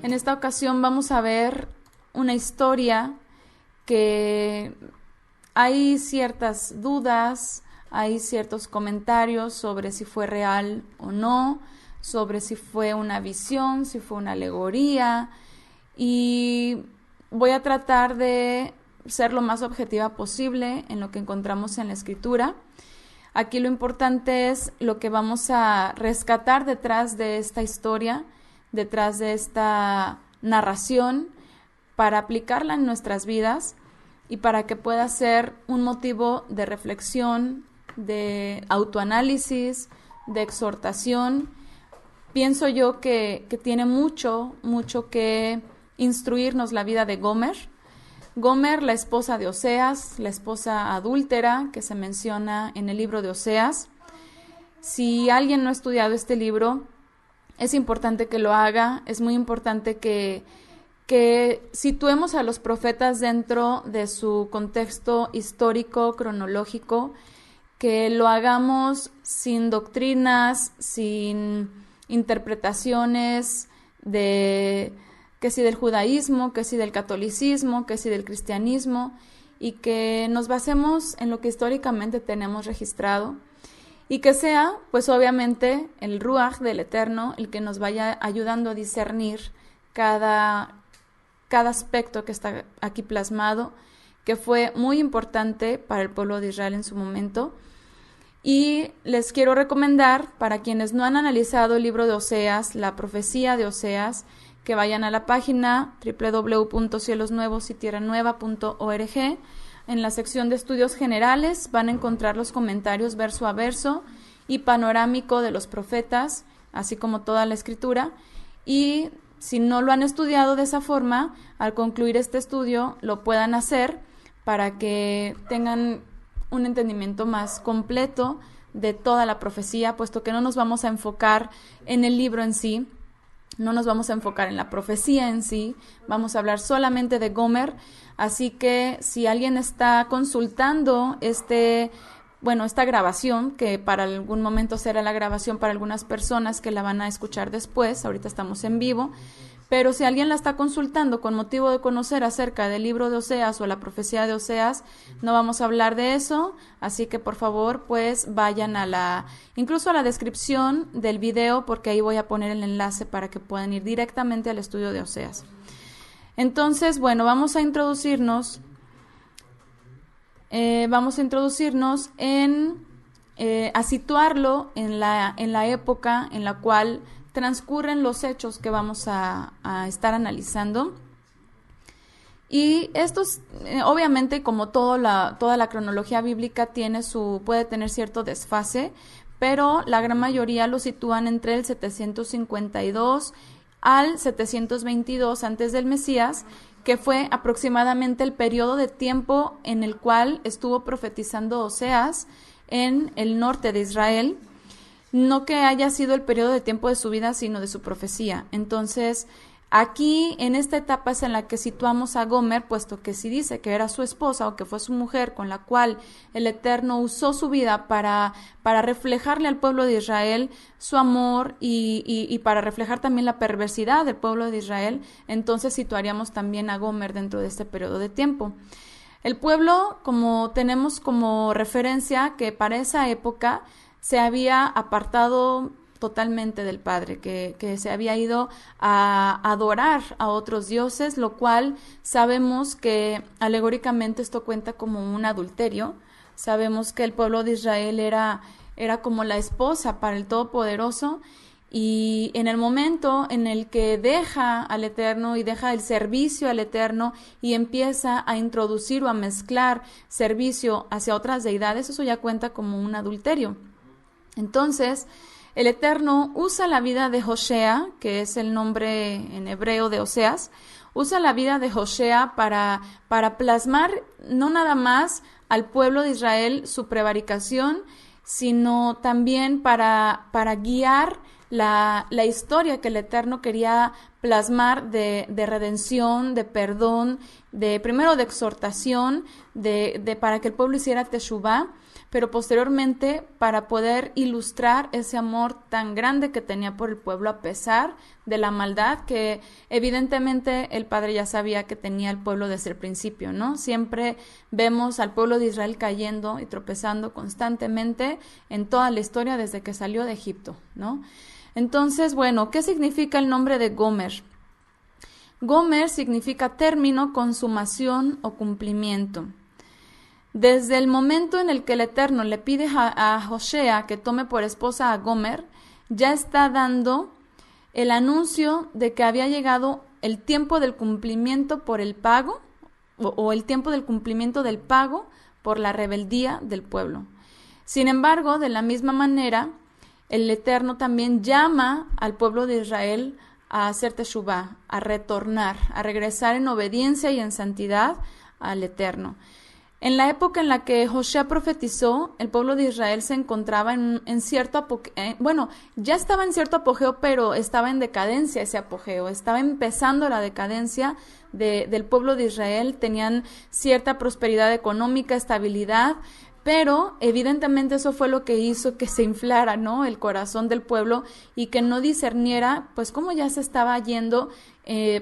En esta ocasión vamos a ver una historia que hay ciertas dudas, hay ciertos comentarios sobre si fue real o no, sobre si fue una visión, si fue una alegoría, y voy a tratar de ser lo más objetiva posible en lo que encontramos en la escritura. Aquí lo importante es lo que vamos a rescatar detrás de esta historia, detrás de esta narración, para aplicarla en nuestras vidas y para que pueda ser un motivo de reflexión, de autoanálisis, de exhortación. Pienso yo que tiene mucho que instruirnos la vida de Gomer. Gomer, la esposa de Oseas, la esposa adúltera que se menciona en el libro de Oseas. Si alguien no ha estudiado este libro, es importante que lo haga. Es muy importante que situemos a los profetas dentro de su contexto histórico, cronológico, que lo hagamos sin doctrinas, sin interpretaciones que si del judaísmo, que si del catolicismo, que si del cristianismo, y que nos basemos en lo que históricamente tenemos registrado, y que sea, pues obviamente, el Ruach del Eterno el que nos vaya ayudando a discernir cada aspecto que está aquí plasmado, que fue muy importante para el pueblo de Israel en su momento. Y les quiero recomendar, para quienes no han analizado el libro de Oseas, la profecía de Oseas, que vayan a la página www.cielosnuevosYtierranueva.org. En la sección de estudios generales van a encontrar los comentarios verso a verso y panorámico de los profetas, así como toda la escritura. Y si no lo han estudiado de esa forma, al concluir este estudio lo puedan hacer para que tengan un entendimiento más completo de toda la profecía, puesto que no nos vamos a enfocar en el libro en sí, no nos vamos a enfocar en la profecía en sí, vamos a hablar solamente de Gomer. Así que si alguien está consultando esta grabación, que para algún momento será la grabación para algunas personas que la van a escuchar después, ahorita estamos en vivo, pero si alguien la está consultando con motivo de conocer acerca del libro de Oseas o la profecía de Oseas, no vamos a hablar de eso, así que por favor pues vayan incluso a la descripción del video, porque ahí voy a poner el enlace para que puedan ir directamente al estudio de Oseas. Entonces, bueno, vamos a introducirnos a situarlo en la época en la cual transcurren los hechos que vamos a estar analizando. Y estos, obviamente, como toda la cronología bíblica puede tener cierto desfase, pero la gran mayoría lo sitúan entre el 752 al 722 antes del Mesías, que fue aproximadamente el periodo de tiempo en el cual estuvo profetizando Oseas en el norte de Israel. No que haya sido el periodo de tiempo de su vida, sino de su profecía. Entonces, aquí, en esta etapa es en la que situamos a Gomer, puesto que si dice que era su esposa o que fue su mujer con la cual el Eterno usó su vida para reflejarle al pueblo de Israel su amor y para reflejar también la perversidad del pueblo de Israel, entonces situaríamos también a Gomer dentro de este periodo de tiempo. El pueblo, como tenemos como referencia, que para esa época se había apartado totalmente del Padre, que se había ido a adorar a otros dioses, lo cual sabemos que alegóricamente esto cuenta como un adulterio. Sabemos que el pueblo de Israel era como la esposa para el Todopoderoso, y en el momento en el que deja al Eterno y deja el servicio al Eterno y empieza a introducir o a mezclar servicio hacia otras deidades, eso ya cuenta como un adulterio. Entonces, el Eterno usa la vida de Hosea, que es el nombre en hebreo de Oseas, usa la vida de Hosea para plasmar no nada más al pueblo de Israel su prevaricación, sino también para guiar la historia que el Eterno quería plasmar de redención, de perdón, primero de exhortación, para que el pueblo hiciera teshuvá, pero posteriormente para poder ilustrar ese amor tan grande que tenía por el pueblo a pesar de la maldad que evidentemente el Padre ya sabía que tenía el pueblo desde el principio, ¿no? Siempre vemos al pueblo de Israel cayendo y tropezando constantemente en toda la historia desde que salió de Egipto, ¿no? Entonces, bueno, ¿qué significa el nombre de Gomer? Gomer significa término, consumación o cumplimiento. Desde el momento en el que el Eterno le pide a Hosea que tome por esposa a Gomer, ya está dando el anuncio de que había llegado el tiempo del cumplimiento por el pago, o el tiempo del cumplimiento del pago por la rebeldía del pueblo. Sin embargo, de la misma manera, el Eterno también llama al pueblo de Israel a hacer teshuvá, a retornar, a regresar en obediencia y en santidad al Eterno. En la época en la que Hosea profetizó, el pueblo de Israel se encontraba en cierto apogeo, ya estaba en cierto apogeo, pero estaba en decadencia ese apogeo, estaba empezando la decadencia del pueblo de Israel, tenían cierta prosperidad económica, estabilidad, pero evidentemente eso fue lo que hizo que se inflara, ¿no?, el corazón del pueblo y que no discerniera, pues, cómo ya se estaba yendo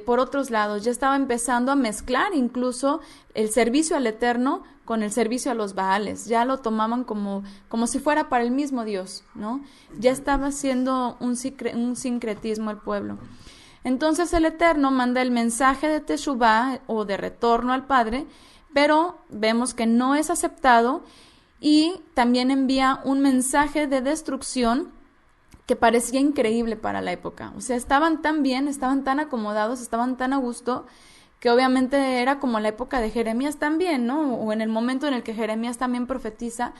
por otros lados, ya estaba empezando a mezclar incluso el servicio al Eterno con el servicio a los Baales, ya lo tomaban como si fuera para el mismo Dios, ¿no? Ya estaba haciendo un sincretismo el pueblo. Entonces el Eterno manda el mensaje de teshuvá o de retorno al Padre, pero vemos que no es aceptado y también envía un mensaje de destrucción que parecía increíble para la época. O sea, estaban tan bien, estaban tan acomodados, estaban tan a gusto, que obviamente era como la época de Jeremías también, ¿no? O en el momento en el que Jeremías también profetiza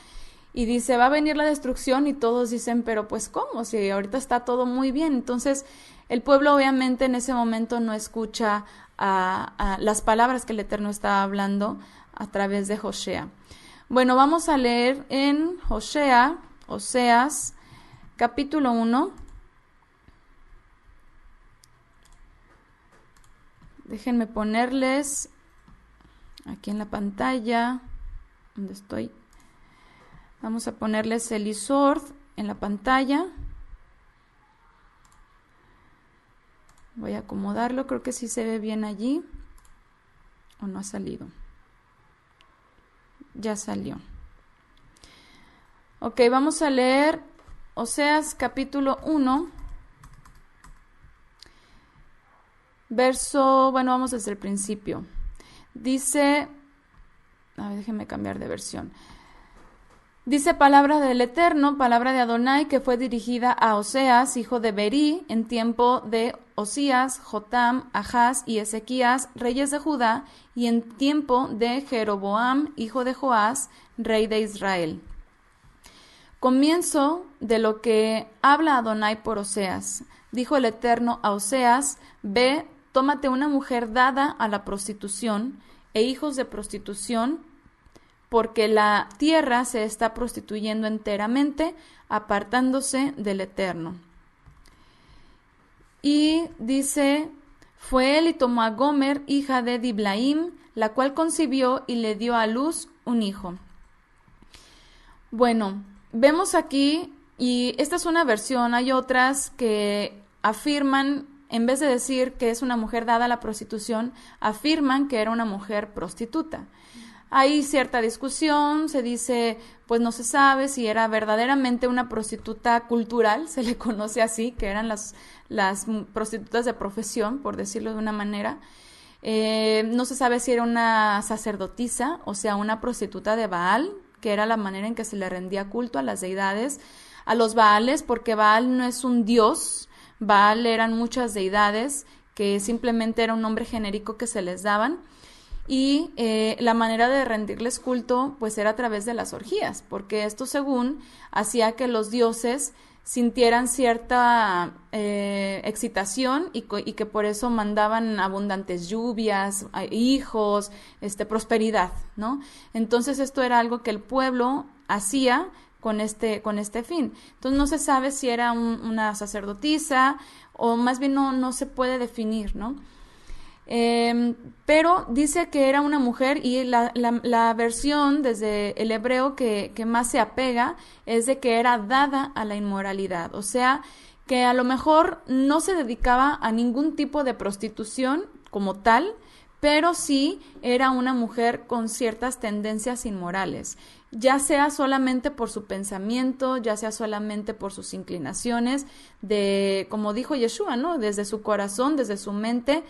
y dice, va a venir la destrucción, y todos dicen, pero pues ¿cómo? Si ahorita está todo muy bien. Entonces, el pueblo obviamente en ese momento no escucha a las palabras que el Eterno está hablando a través de Hosea. Bueno, vamos a leer en Oseas, capítulo 1. Déjenme ponerles aquí en la pantalla, donde estoy. Vamos a ponerles el ISORD en la pantalla. Voy a acomodarlo, creo que sí se ve bien allí. ¿O no ha salido? Ya salió. Ok, vamos a leer Oseas capítulo 1, vamos desde el principio. Dice, déjenme cambiar de versión. Dice palabra del Eterno, palabra de Adonai, que fue dirigida a Oseas, hijo de Berí, en tiempo de Osías, Jotam, Ahaz y Ezequías, reyes de Judá, y en tiempo de Jeroboam, hijo de Joás, rey de Israel. Comienzo de lo que habla Adonai por Oseas. Dijo el Eterno a Oseas, ve, tómate una mujer dada a la prostitución e hijos de prostitución, porque la tierra se está prostituyendo enteramente, apartándose del Eterno. Y dice, fue él y tomó a Gomer, hija de Diblaim, la cual concibió y le dio a luz un hijo. Bueno, vemos aquí, y esta es una versión, hay otras que afirman, en vez de decir que es una mujer dada a la prostitución, afirman que era una mujer prostituta. Hay cierta discusión, se dice, pues no se sabe si era verdaderamente una prostituta cultural, se le conoce así, que eran las prostitutas de profesión, por decirlo de una manera. No se sabe si era una sacerdotisa, o sea, una prostituta de Baal, que era la manera en que se le rendía culto a las deidades, a los Baales, porque Baal no es un dios, Baal eran muchas deidades que simplemente era un nombre genérico que se les daban. Y la manera de rendirles culto pues era a través de las orgías, porque esto según hacía que los dioses sintieran cierta excitación y que por eso mandaban abundantes lluvias, hijos, prosperidad, ¿no? Entonces esto era algo que el pueblo hacía con este fin. Entonces no se sabe si era una sacerdotisa o más bien no se puede definir, ¿no? Pero dice que era una mujer, y la versión desde el hebreo que más se apega es de que era dada a la inmoralidad, o sea, que a lo mejor no se dedicaba a ningún tipo de prostitución como tal, pero sí era una mujer con ciertas tendencias inmorales, ya sea solamente por su pensamiento, ya sea solamente por sus inclinaciones, como dijo Yeshua, ¿no? Desde su corazón, desde su mente,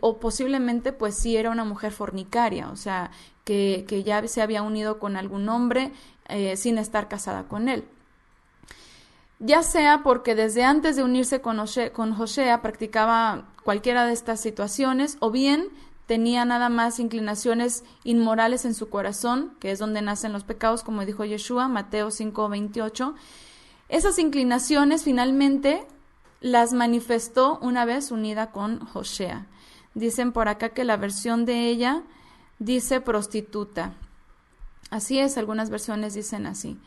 o posiblemente pues sí era una mujer fornicaria, o sea, que ya se había unido con algún hombre sin estar casada con él. Ya sea porque desde antes de unirse con Hosea practicaba cualquiera de estas situaciones, o bien tenía nada más inclinaciones inmorales en su corazón, que es donde nacen los pecados, como dijo Yeshua, Mateo 5:28. Esas inclinaciones finalmente las manifestó una vez unida con Hosea. Dicen por acá que la versión de ella dice prostituta. Así es, algunas versiones dicen así.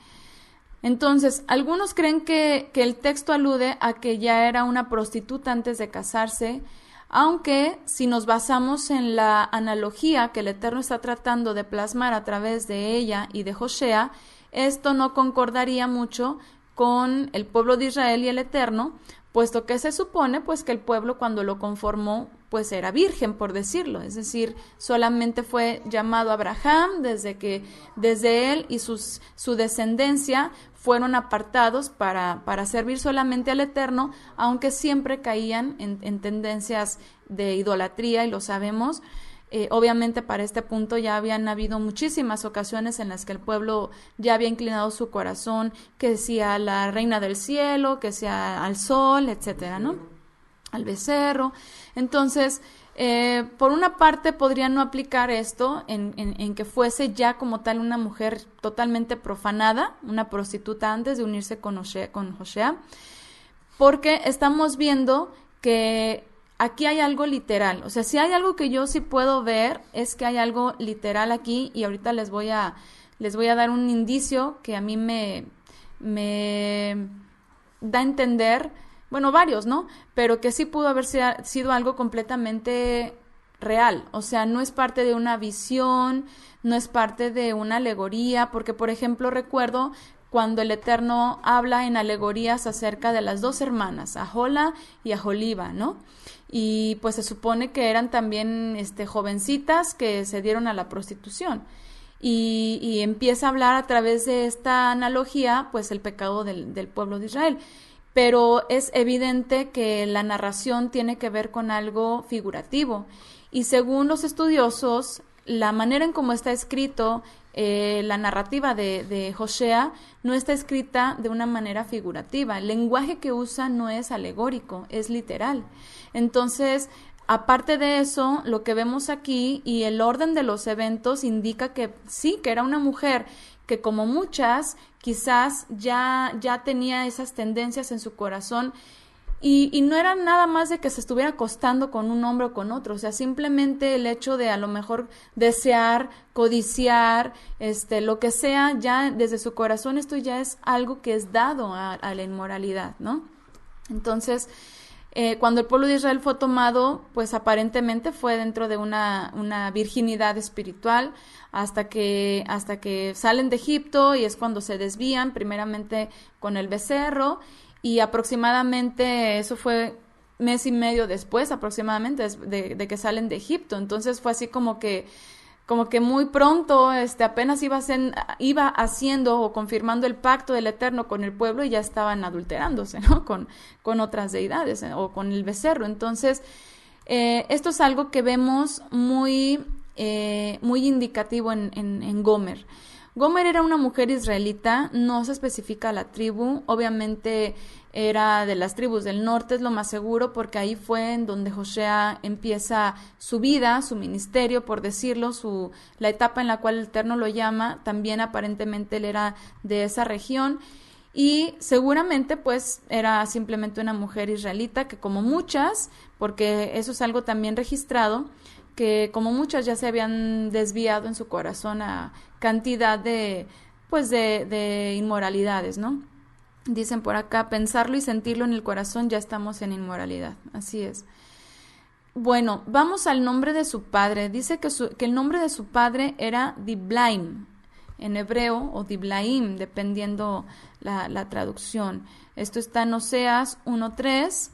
Entonces, algunos creen que el texto alude a que ya era una prostituta antes de casarse, aunque si nos basamos en la analogía que el Eterno está tratando de plasmar a través de ella y de Hosea, esto no concordaría mucho con el pueblo de Israel y el Eterno, puesto que se supone pues que el pueblo cuando lo conformó pues era virgen, por decirlo, es decir, solamente fue llamado Abraham desde él y su descendencia fueron apartados para servir solamente al Eterno, aunque siempre caían en tendencias de idolatría, y lo sabemos. Obviamente para este punto ya habían habido muchísimas ocasiones en las que el pueblo ya había inclinado su corazón, que sea la reina del cielo, que sea al sol, etcétera, ¿no? Al becerro. Entonces, por una parte podría no aplicar esto en que fuese ya como tal una mujer totalmente profanada, una prostituta antes de unirse con Hosea, porque estamos viendo que aquí hay algo literal. O sea, si hay algo que yo sí puedo ver, es que hay algo literal aquí, y ahorita les voy a dar un indicio que a mí me da a entender, bueno, varios, ¿no? Pero que sí pudo haber sido algo completamente real. O sea, no es parte de una visión, no es parte de una alegoría, porque, por ejemplo, recuerdo cuando el Eterno habla en alegorías acerca de las dos hermanas, Ahola y Aholiba, ¿no? Y pues se supone que eran también jovencitas que se dieron a la prostitución. Y empieza a hablar a través de esta analogía, pues el pecado del pueblo de Israel. Pero es evidente que la narración tiene que ver con algo figurativo. Y según los estudiosos, la manera en cómo está escrito la narrativa de Hosea no está escrita de una manera figurativa. El lenguaje que usa no es alegórico, es literal. Entonces, aparte de eso, lo que vemos aquí y el orden de los eventos indica que sí, que era una mujer que, como muchas, quizás ya tenía esas tendencias en su corazón, y no era nada más de que se estuviera acostando con un hombre o con otro, o sea, simplemente el hecho de a lo mejor desear, codiciar, lo que sea, ya desde su corazón esto ya es algo que es dado a la inmoralidad, ¿no? Entonces, cuando el pueblo de Israel fue tomado, pues aparentemente fue dentro de una virginidad espiritual hasta que salen de Egipto, y es cuando se desvían primeramente con el becerro, y aproximadamente eso fue mes y medio después aproximadamente de que salen de Egipto. Entonces fue así como que muy pronto, apenas iba haciendo o confirmando el pacto del Eterno con el pueblo, y ya estaban adulterándose, ¿no? Con otras deidades o con el becerro. Entonces, esto es algo que vemos muy indicativo en Gomer. Gomer era una mujer israelita, no se especifica la tribu, obviamente era de las tribus del norte, es lo más seguro, porque ahí fue en donde Hosea empieza su vida, su ministerio, por decirlo, la etapa en la cual el Eterno lo llama. También aparentemente él era de esa región, y seguramente pues era simplemente una mujer israelita que, como muchas, porque eso es algo también registrado, que como muchas ya se habían desviado en su corazón a cantidad de inmoralidades, ¿no? Dicen por acá, pensarlo y sentirlo en el corazón, ya estamos en inmoralidad. Así es. Bueno, vamos al nombre de su padre. Dice que el nombre de su padre era Diblaim, en hebreo, o Diblaim, dependiendo la traducción. Esto está en Oseas 1:3.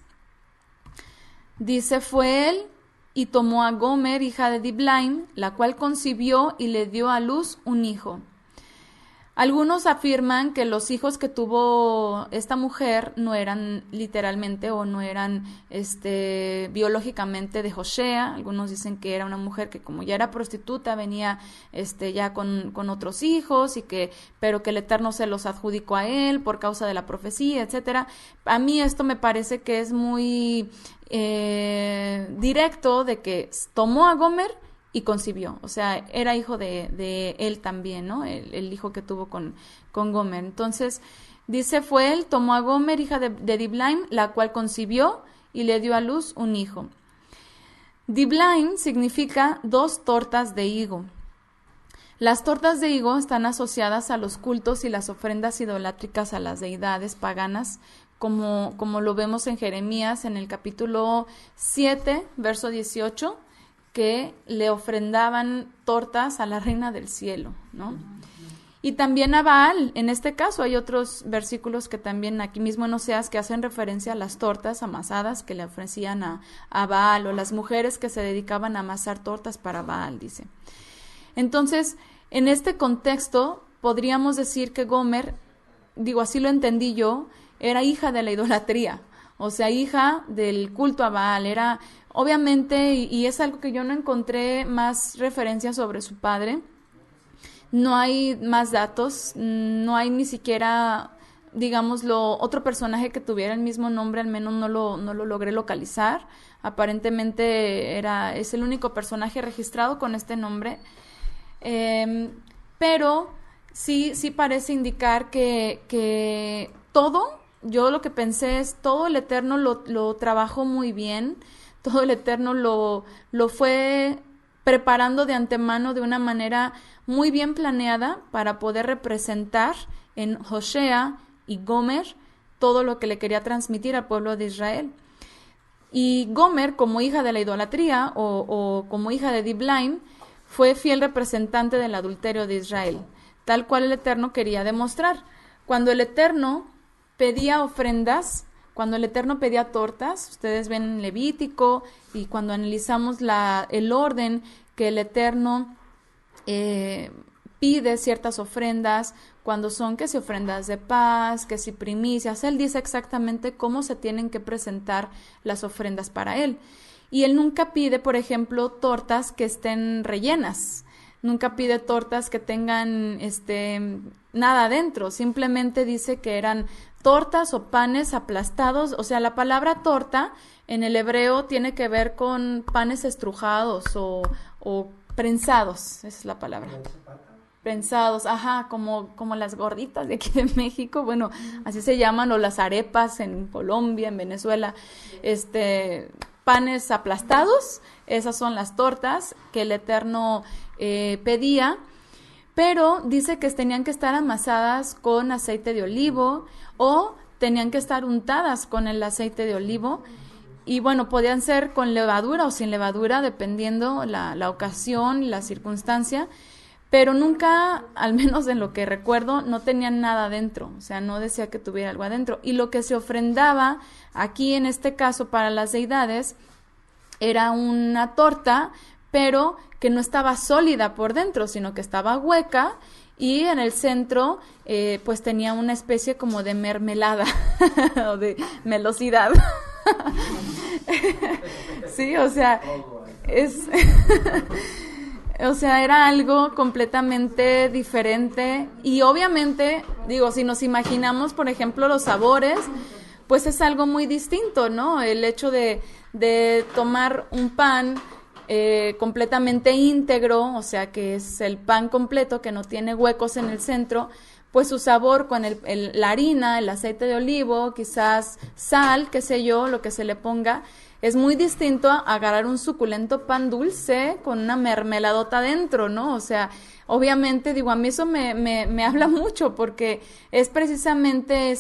Dice, fue él y tomó a Gomer, hija de Diblaim, la cual concibió y le dio a luz un hijo. Algunos afirman que los hijos que tuvo esta mujer no eran literalmente o no eran biológicamente de Hoshea. Algunos dicen que era una mujer que como ya era prostituta venía ya con otros hijos pero que el Eterno se los adjudicó a él por causa de la profecía, etcétera. A mí esto me parece que es muy directo, de que tomó a Gomer y concibió, o sea, era hijo de él también, ¿no? El hijo que tuvo con Gomer. Entonces, dice, fue él, tomó a Gomer, hija de Diblaim, la cual concibió y le dio a luz un hijo. Diblaim significa 2 tortas de higo. Las tortas de higo están asociadas a los cultos y las ofrendas idolátricas a las deidades paganas, como lo vemos en Jeremías en el capítulo 7, verso 18, que le ofrendaban tortas a la reina del cielo, ¿no? Y también a Baal. En este caso hay otros versículos que también aquí mismo en Oseas que hacen referencia a las tortas amasadas que le ofrecían a Baal, o las mujeres que se dedicaban a amasar tortas para Baal, dice. Entonces, en este contexto podríamos decir que Gomer, así lo entendí yo, era hija de la idolatría, o sea, hija del culto a Baal. Era, obviamente, y es algo que yo no encontré más referencias sobre su padre, no hay más datos, no hay ni siquiera, digámoslo, otro personaje que tuviera el mismo nombre, al menos no lo logré localizar. Aparentemente es el único personaje registrado con este nombre, pero sí parece indicar que todo. Yo lo que pensé es, todo el Eterno lo trabajó muy bien, todo el Eterno lo fue preparando de antemano de una manera muy bien planeada para poder representar en Hoshea y Gomer todo lo que le quería transmitir al pueblo de Israel. Y Gomer, como hija de la idolatría o como hija de Diblaim, fue fiel representante del adulterio de Israel, tal cual el Eterno quería demostrar. Cuando el Eterno pedía ofrendas, cuando el Eterno pedía tortas, ustedes ven en Levítico, y cuando analizamos el orden que el Eterno pide ciertas ofrendas, cuando son que si ofrendas de paz, que si primicias, Él dice exactamente cómo se tienen que presentar las ofrendas para Él. Y Él nunca pide, por ejemplo, tortas que estén rellenas, nunca pide tortas que tengan nada adentro, simplemente dice que eran tortas o panes aplastados. O sea, la palabra torta en el hebreo tiene que ver con panes estrujados o prensados, esa es la palabra. Prensados, ajá, como las gorditas de aquí de México, bueno, así se llaman, o las arepas en Colombia, en Venezuela, panes aplastados, esas son las tortas que el Eterno pedía. Pero dice que tenían que estar amasadas con aceite de olivo o tenían que estar untadas con el aceite de olivo. Y bueno, podían ser con levadura o sin levadura, dependiendo la ocasión y la circunstancia. Pero nunca, al menos en lo que recuerdo, no tenían nada adentro. O sea, no decía que tuviera algo adentro. Y lo que se ofrendaba aquí, en este caso, para las deidades, era una torta, pero que no estaba sólida por dentro, sino que estaba hueca, y en el centro pues tenía una especie como de mermelada o de melosidad. Sí, o sea, o sea, era algo completamente diferente. Y obviamente, si nos imaginamos, por ejemplo, los sabores, pues es algo muy distinto, ¿no? El hecho de tomar un pan completamente íntegro, o sea que es el pan completo que no tiene huecos en el centro, pues su sabor con la harina, el aceite de olivo, quizás sal, qué sé yo, lo que se le ponga, es muy distinto a agarrar un suculento pan dulce con una mermeladota dentro, ¿no? O sea, obviamente, a mí eso me habla mucho, porque es precisamente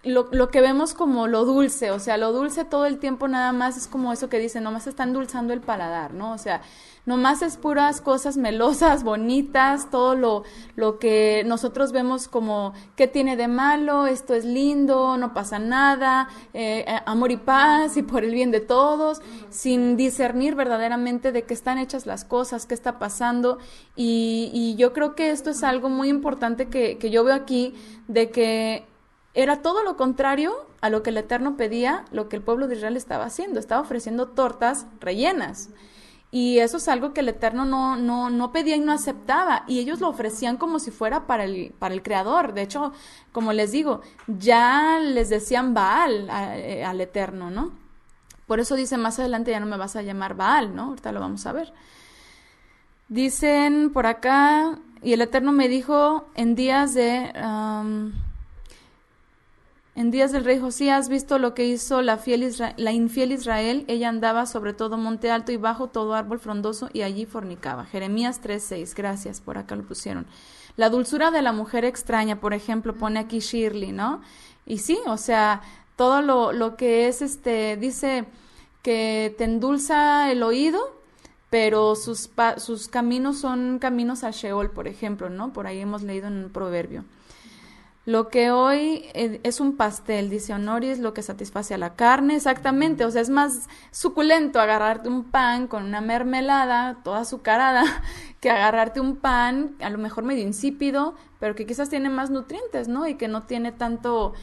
lo que vemos como lo dulce, o sea, lo dulce todo el tiempo nada más es como eso que dicen, nomás está endulzando el paladar, ¿no? O sea, nomás es puras cosas melosas, bonitas, todo lo que nosotros vemos como, ¿qué tiene de malo? Esto es lindo, no pasa nada, amor y paz y por el bien de todos, sin discernir verdaderamente de qué están hechas las cosas, qué está pasando, y yo creo que esto es algo muy importante que yo veo aquí, de que era todo lo contrario a lo que el Eterno pedía, lo que el pueblo de Israel estaba haciendo, estaba ofreciendo tortas rellenas. Y eso es algo que el Eterno no pedía y no aceptaba. Y ellos lo ofrecían como si fuera para el Creador. De hecho, como les digo, ya les decían Baal al Eterno, ¿no? Por eso dice más adelante, ya no me vas a llamar Baal, ¿no? Ahorita lo vamos a ver. Dicen por acá, y el Eterno me dijo en días del rey Josías, ¿has visto lo que hizo la infiel Israel? Ella andaba sobre todo monte alto y bajo todo árbol frondoso y allí fornicaba. Jeremías 3:6, gracias, por acá lo pusieron. La dulzura de la mujer extraña, por ejemplo, pone aquí Shirley, ¿no? Y sí, o sea, todo lo que es, dice que te endulza el oído, pero sus caminos son caminos al Sheol, por ejemplo, ¿no? Por ahí hemos leído en un proverbio. Lo que hoy es un pastel, dice Honoris, lo que satisface a la carne, exactamente, o sea, es más suculento agarrarte un pan con una mermelada toda azucarada que agarrarte un pan, a lo mejor medio insípido, pero que quizás tiene más nutrientes, ¿no? Y que no tiene tanto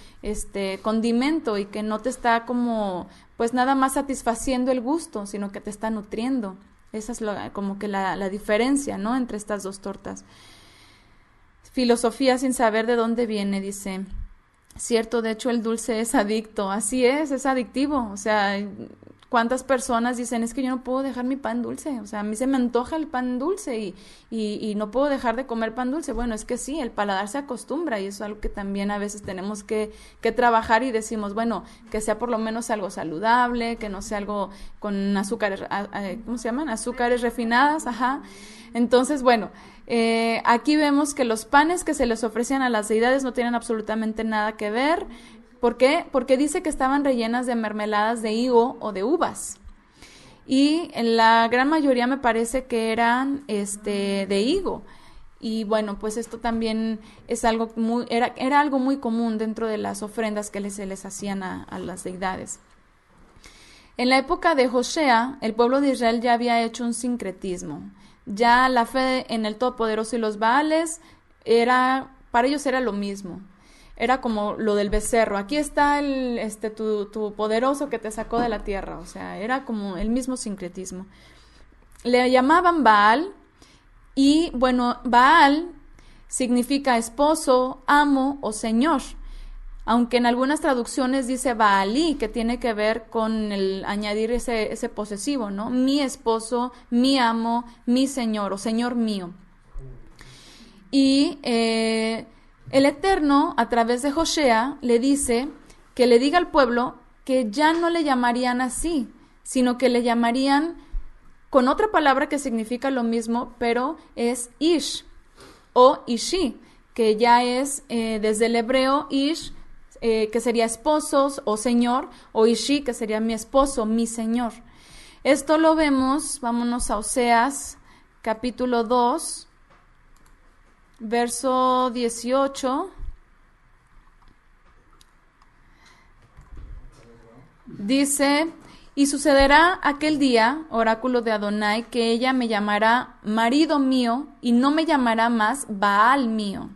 condimento y que no te está como, pues nada más satisfaciendo el gusto, sino que te está nutriendo. Esa es como que la diferencia, ¿no? Entre estas dos tortas. Filosofía sin saber de dónde viene, dice. Cierto, de hecho el dulce es adicto, así es adictivo, o sea, ¿cuántas personas dicen, es que yo no puedo dejar mi pan dulce? O sea, a mí se me antoja el pan dulce y no puedo dejar de comer pan dulce. Bueno, es que sí, el paladar se acostumbra y eso es algo que también a veces tenemos que trabajar y decimos, bueno, que sea por lo menos algo saludable, que no sea algo con azúcares, ¿cómo se llaman? Azúcares refinadas, ajá. Entonces, bueno, aquí vemos que los panes que se les ofrecían a las deidades no tienen absolutamente nada que ver. ¿Por qué? Porque dice que estaban rellenas de mermeladas de higo o de uvas. Y en la gran mayoría me parece que eran de higo. Y bueno, pues esto también es algo era algo muy común dentro de las ofrendas que se les hacían a las deidades. En la época de Josea, el pueblo de Israel ya había hecho un sincretismo. Ya la fe en el Todopoderoso y los Baales para ellos era lo mismo. Era como lo del becerro. Aquí está tu poderoso que te sacó de la tierra. O sea, era como el mismo sincretismo. Le llamaban Baal y, bueno, Baal significa esposo, amo o señor. Aunque en algunas traducciones dice Baalí, que tiene que ver con el añadir ese posesivo, ¿no? Mi esposo, mi amo, mi señor o señor mío. Y el Eterno, a través de Josea, le dice que le diga al pueblo que ya no le llamarían así, sino que le llamarían con otra palabra que significa lo mismo, pero es Ish o Ishi, que ya es desde el hebreo Ish, que sería esposos o señor, o Ishi, que sería mi esposo, mi señor. Esto lo vemos, vámonos a Oseas, capítulo 2, verso 18. Dice, y sucederá aquel día, oráculo de Adonai, que ella me llamará marido mío y no me llamará más Baal mío.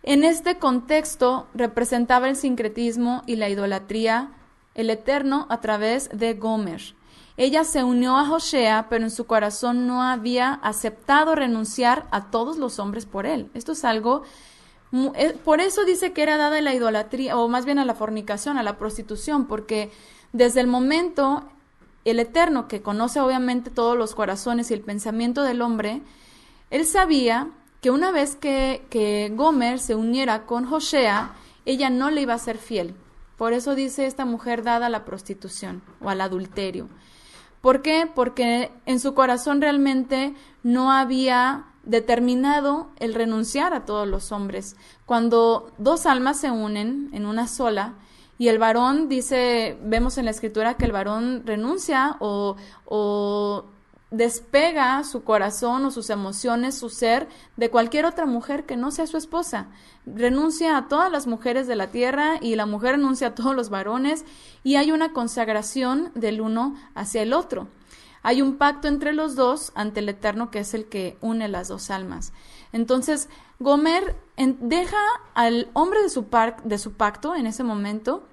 En este contexto representaba el sincretismo y la idolatría, el Eterno a través de Gomer. Ella se unió a Josea, pero en su corazón no había aceptado renunciar a todos los hombres por él. Esto es algo, por eso dice que era dada la idolatría, o más bien a la fornicación, a la prostitución, porque desde el momento el Eterno, que conoce obviamente todos los corazones y el pensamiento del hombre, él sabía que una vez que Gomer se uniera con Josea, ella no le iba a ser fiel. Por eso dice esta mujer dada a la prostitución o al adulterio. ¿Por qué? Porque en su corazón realmente no había determinado el renunciar a todos los hombres. Cuando dos almas se unen en una sola, y el varón dice, vemos en la escritura que el varón renuncia o despega su corazón o sus emociones, su ser, de cualquier otra mujer que no sea su esposa. Renuncia a todas las mujeres de la tierra y la mujer renuncia a todos los varones y hay una consagración del uno hacia el otro. Hay un pacto entre los dos ante el Eterno que es el que une las dos almas. Entonces, Gomer deja al hombre de su pacto en ese momento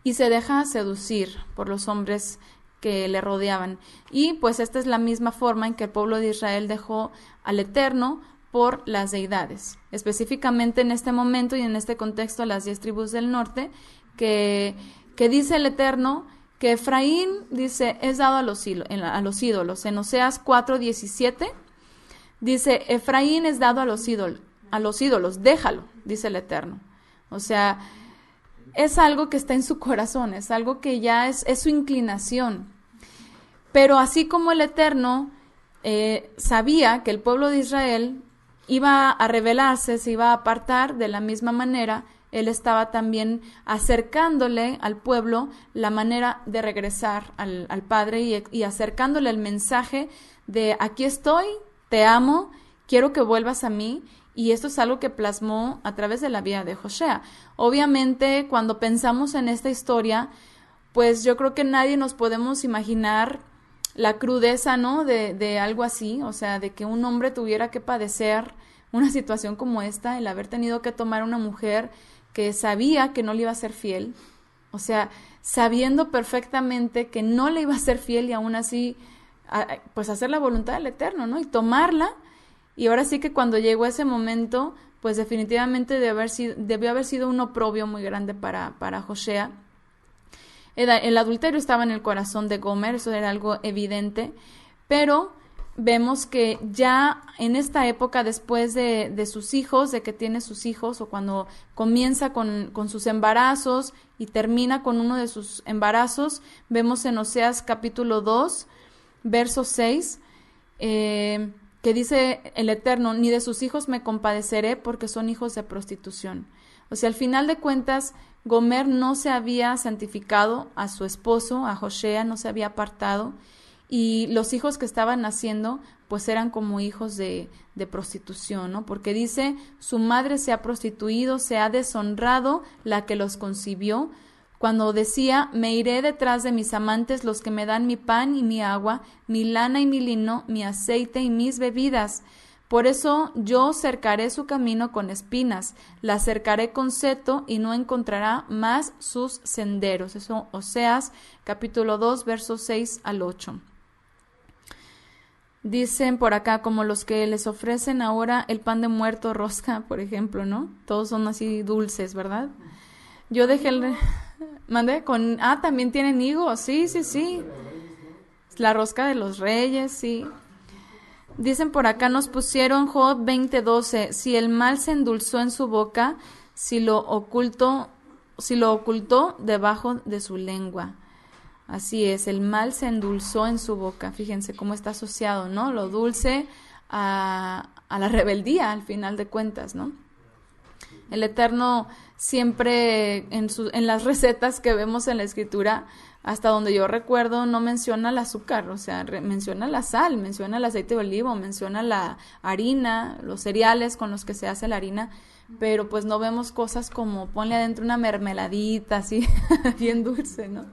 y se deja seducir por los hombres que le rodeaban. Y pues esta es la misma forma en que el pueblo de Israel dejó al Eterno por las deidades. Específicamente en este momento y en este contexto, las 10 tribus del norte, que dice el Eterno que Efraín, dice, es dado a los ídolos. En Oseas 4:17 dice, Efraín es dado a los ídolos, déjalo, dice el Eterno. O sea, es algo que está en su corazón, es algo que ya es su inclinación. Pero así como el Eterno sabía que el pueblo de Israel iba a rebelarse, se iba a apartar, de la misma manera, él estaba también acercándole al pueblo la manera de regresar al Padre y acercándole el mensaje de aquí estoy, te amo, quiero que vuelvas a mí. Y esto es algo que plasmó a través de la vida de Josea. Obviamente, cuando pensamos en esta historia, pues yo creo que nadie nos podemos imaginar la crudeza, ¿no? De algo así, o sea, de que un hombre tuviera que padecer una situación como esta, el haber tenido que tomar a una mujer que sabía que no le iba a ser fiel, o sea, sabiendo perfectamente que no le iba a ser fiel y aún así, pues hacer la voluntad del Eterno, ¿no? Y tomarla. Y ahora sí que cuando llegó ese momento, pues definitivamente debió haber sido un oprobio muy grande para Josea. El adulterio estaba en el corazón de Gomer, eso era algo evidente, pero vemos que ya en esta época, después de sus hijos, de que tiene sus hijos, o cuando comienza con sus embarazos y termina con uno de sus embarazos, vemos en Oseas capítulo 2, verso 6, que dice el Eterno, ni de sus hijos me compadeceré porque son hijos de prostitución. O sea, al final de cuentas, Gomer no se había santificado a su esposo, a Josea, no se había apartado, y los hijos que estaban naciendo, pues eran como hijos de prostitución, ¿no? Porque dice, su madre se ha prostituido, se ha deshonrado la que los concibió, cuando decía, me iré detrás de mis amantes, los que me dan mi pan y mi agua, mi lana y mi lino, mi aceite y mis bebidas. Por eso yo cercaré su camino con espinas, la cercaré con seto y no encontrará más sus senderos. Eso, Oseas, capítulo 2, versos 6 al 8. Dicen por acá, como los que les ofrecen ahora el pan de muerto, rosca, por ejemplo, ¿no? Todos son así dulces, ¿verdad? Yo dejé el... ¿Mandé? También tienen higos, sí. La rosca de los reyes, sí. Dicen por acá, nos pusieron Job 20:12, si el mal se endulzó en su boca, si lo ocultó debajo de su lengua. Así es, el mal se endulzó en su boca. Fíjense cómo está asociado, ¿no? Lo dulce a la rebeldía, al final de cuentas, ¿no? El Eterno siempre en las recetas que vemos en la Escritura, hasta donde yo recuerdo, no menciona el azúcar, o sea, menciona la sal, menciona el aceite de olivo, menciona la harina, los cereales con los que se hace la harina, pero pues no vemos cosas como ponle adentro una mermeladita así, bien dulce, ¿no?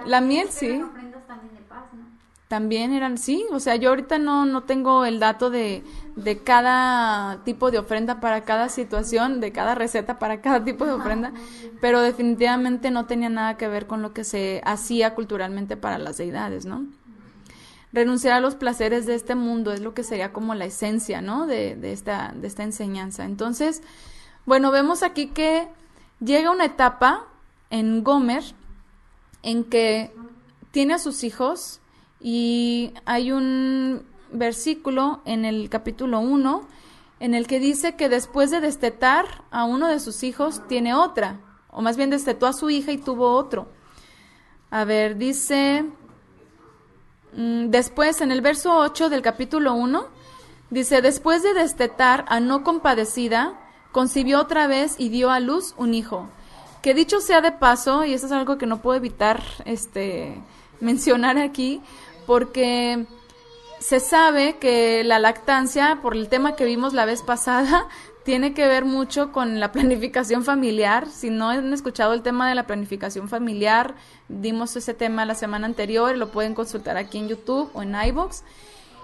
La miel sí. Ofrendas también de paz, ¿no? También eran, sí, o sea, yo ahorita no tengo el dato de cada tipo de ofrenda para cada situación, de cada receta para cada tipo de ofrenda, pero definitivamente no tenía nada que ver con lo que se hacía culturalmente para las deidades, ¿no? Renunciar a los placeres de este mundo es lo que sería como la esencia, ¿no? de esta enseñanza. Entonces, bueno, vemos aquí que llega una etapa en Gomer en que tiene a sus hijos. Y hay un versículo en el capítulo 1 en el que dice que después de destetar a uno de sus hijos tiene otra, o más bien destetó a su hija y tuvo otro. A ver, dice, después en el verso 8 del capítulo 1 Dice, después de destetar a no compadecida, concibió otra vez y dio a luz un hijo. Que dicho sea de paso, y eso es algo que no puedo evitar mencionar aquí, porque se sabe que la lactancia, por el tema que vimos la vez pasada, tiene que ver mucho con la planificación familiar. Si no han escuchado el tema de la planificación familiar, dimos ese tema la semana anterior, lo pueden consultar aquí en YouTube o en iVoox.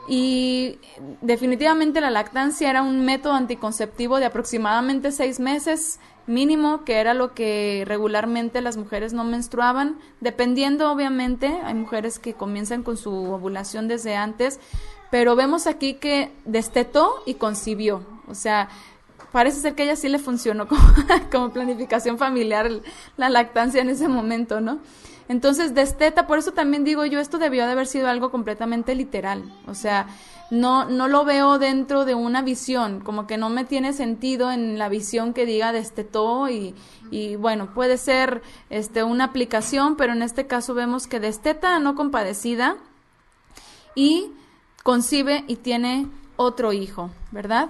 Y definitivamente la lactancia era un método anticonceptivo de aproximadamente 6 meses mínimo, que era lo que regularmente las mujeres no menstruaban, dependiendo obviamente, hay mujeres que comienzan con su ovulación desde antes, pero vemos aquí que destetó y concibió, o sea, parece ser que a ella sí le funcionó como planificación familiar la lactancia en ese momento, ¿no? Entonces desteta, por eso también digo yo, esto debió de haber sido algo completamente literal, o sea, no lo veo dentro de una visión, como que no me tiene sentido en la visión que diga destetó y bueno, puede ser una aplicación, pero en este caso vemos que desteta no compadecida y concibe y tiene otro hijo, ¿verdad?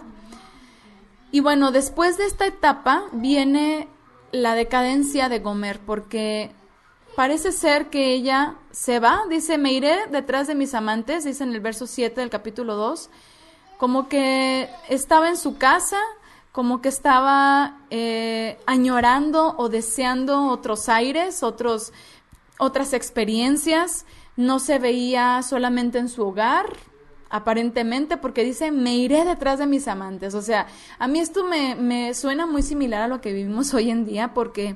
Y bueno, después de esta etapa viene la decadencia de Gomer, porque parece ser que ella se va, dice, me iré detrás de mis amantes, dice en el verso 7 del capítulo 2, como que estaba en su casa, como que estaba añorando o deseando otros aires, otras experiencias, no se veía solamente en su hogar, aparentemente, porque dice, me iré detrás de mis amantes. O sea, a mí esto me suena muy similar a lo que vivimos hoy en día, porque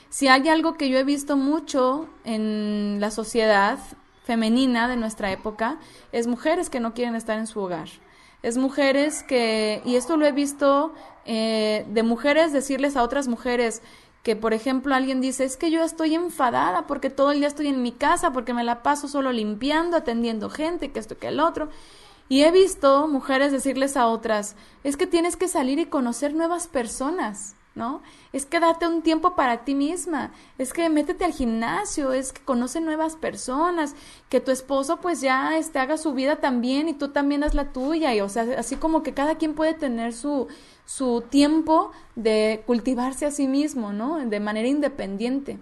si hay algo que yo he visto mucho en la sociedad femenina de nuestra época, es mujeres que no quieren estar en su hogar. Es mujeres que, y esto lo he visto de mujeres decirles a otras mujeres, que por ejemplo alguien dice, es que yo estoy enfadada porque todo el día estoy en mi casa, porque me la paso solo limpiando, atendiendo gente, que esto, que el otro. Y he visto mujeres decirles a otras, es que tienes que salir y conocer nuevas personas, ¿no? Es que date un tiempo para ti misma, es que métete al gimnasio, es que conoce nuevas personas, que tu esposo pues ya haga su vida también y tú también haz la tuya, y o sea, así como que cada quien puede tener su tiempo de cultivarse a sí mismo, ¿no? De manera independiente.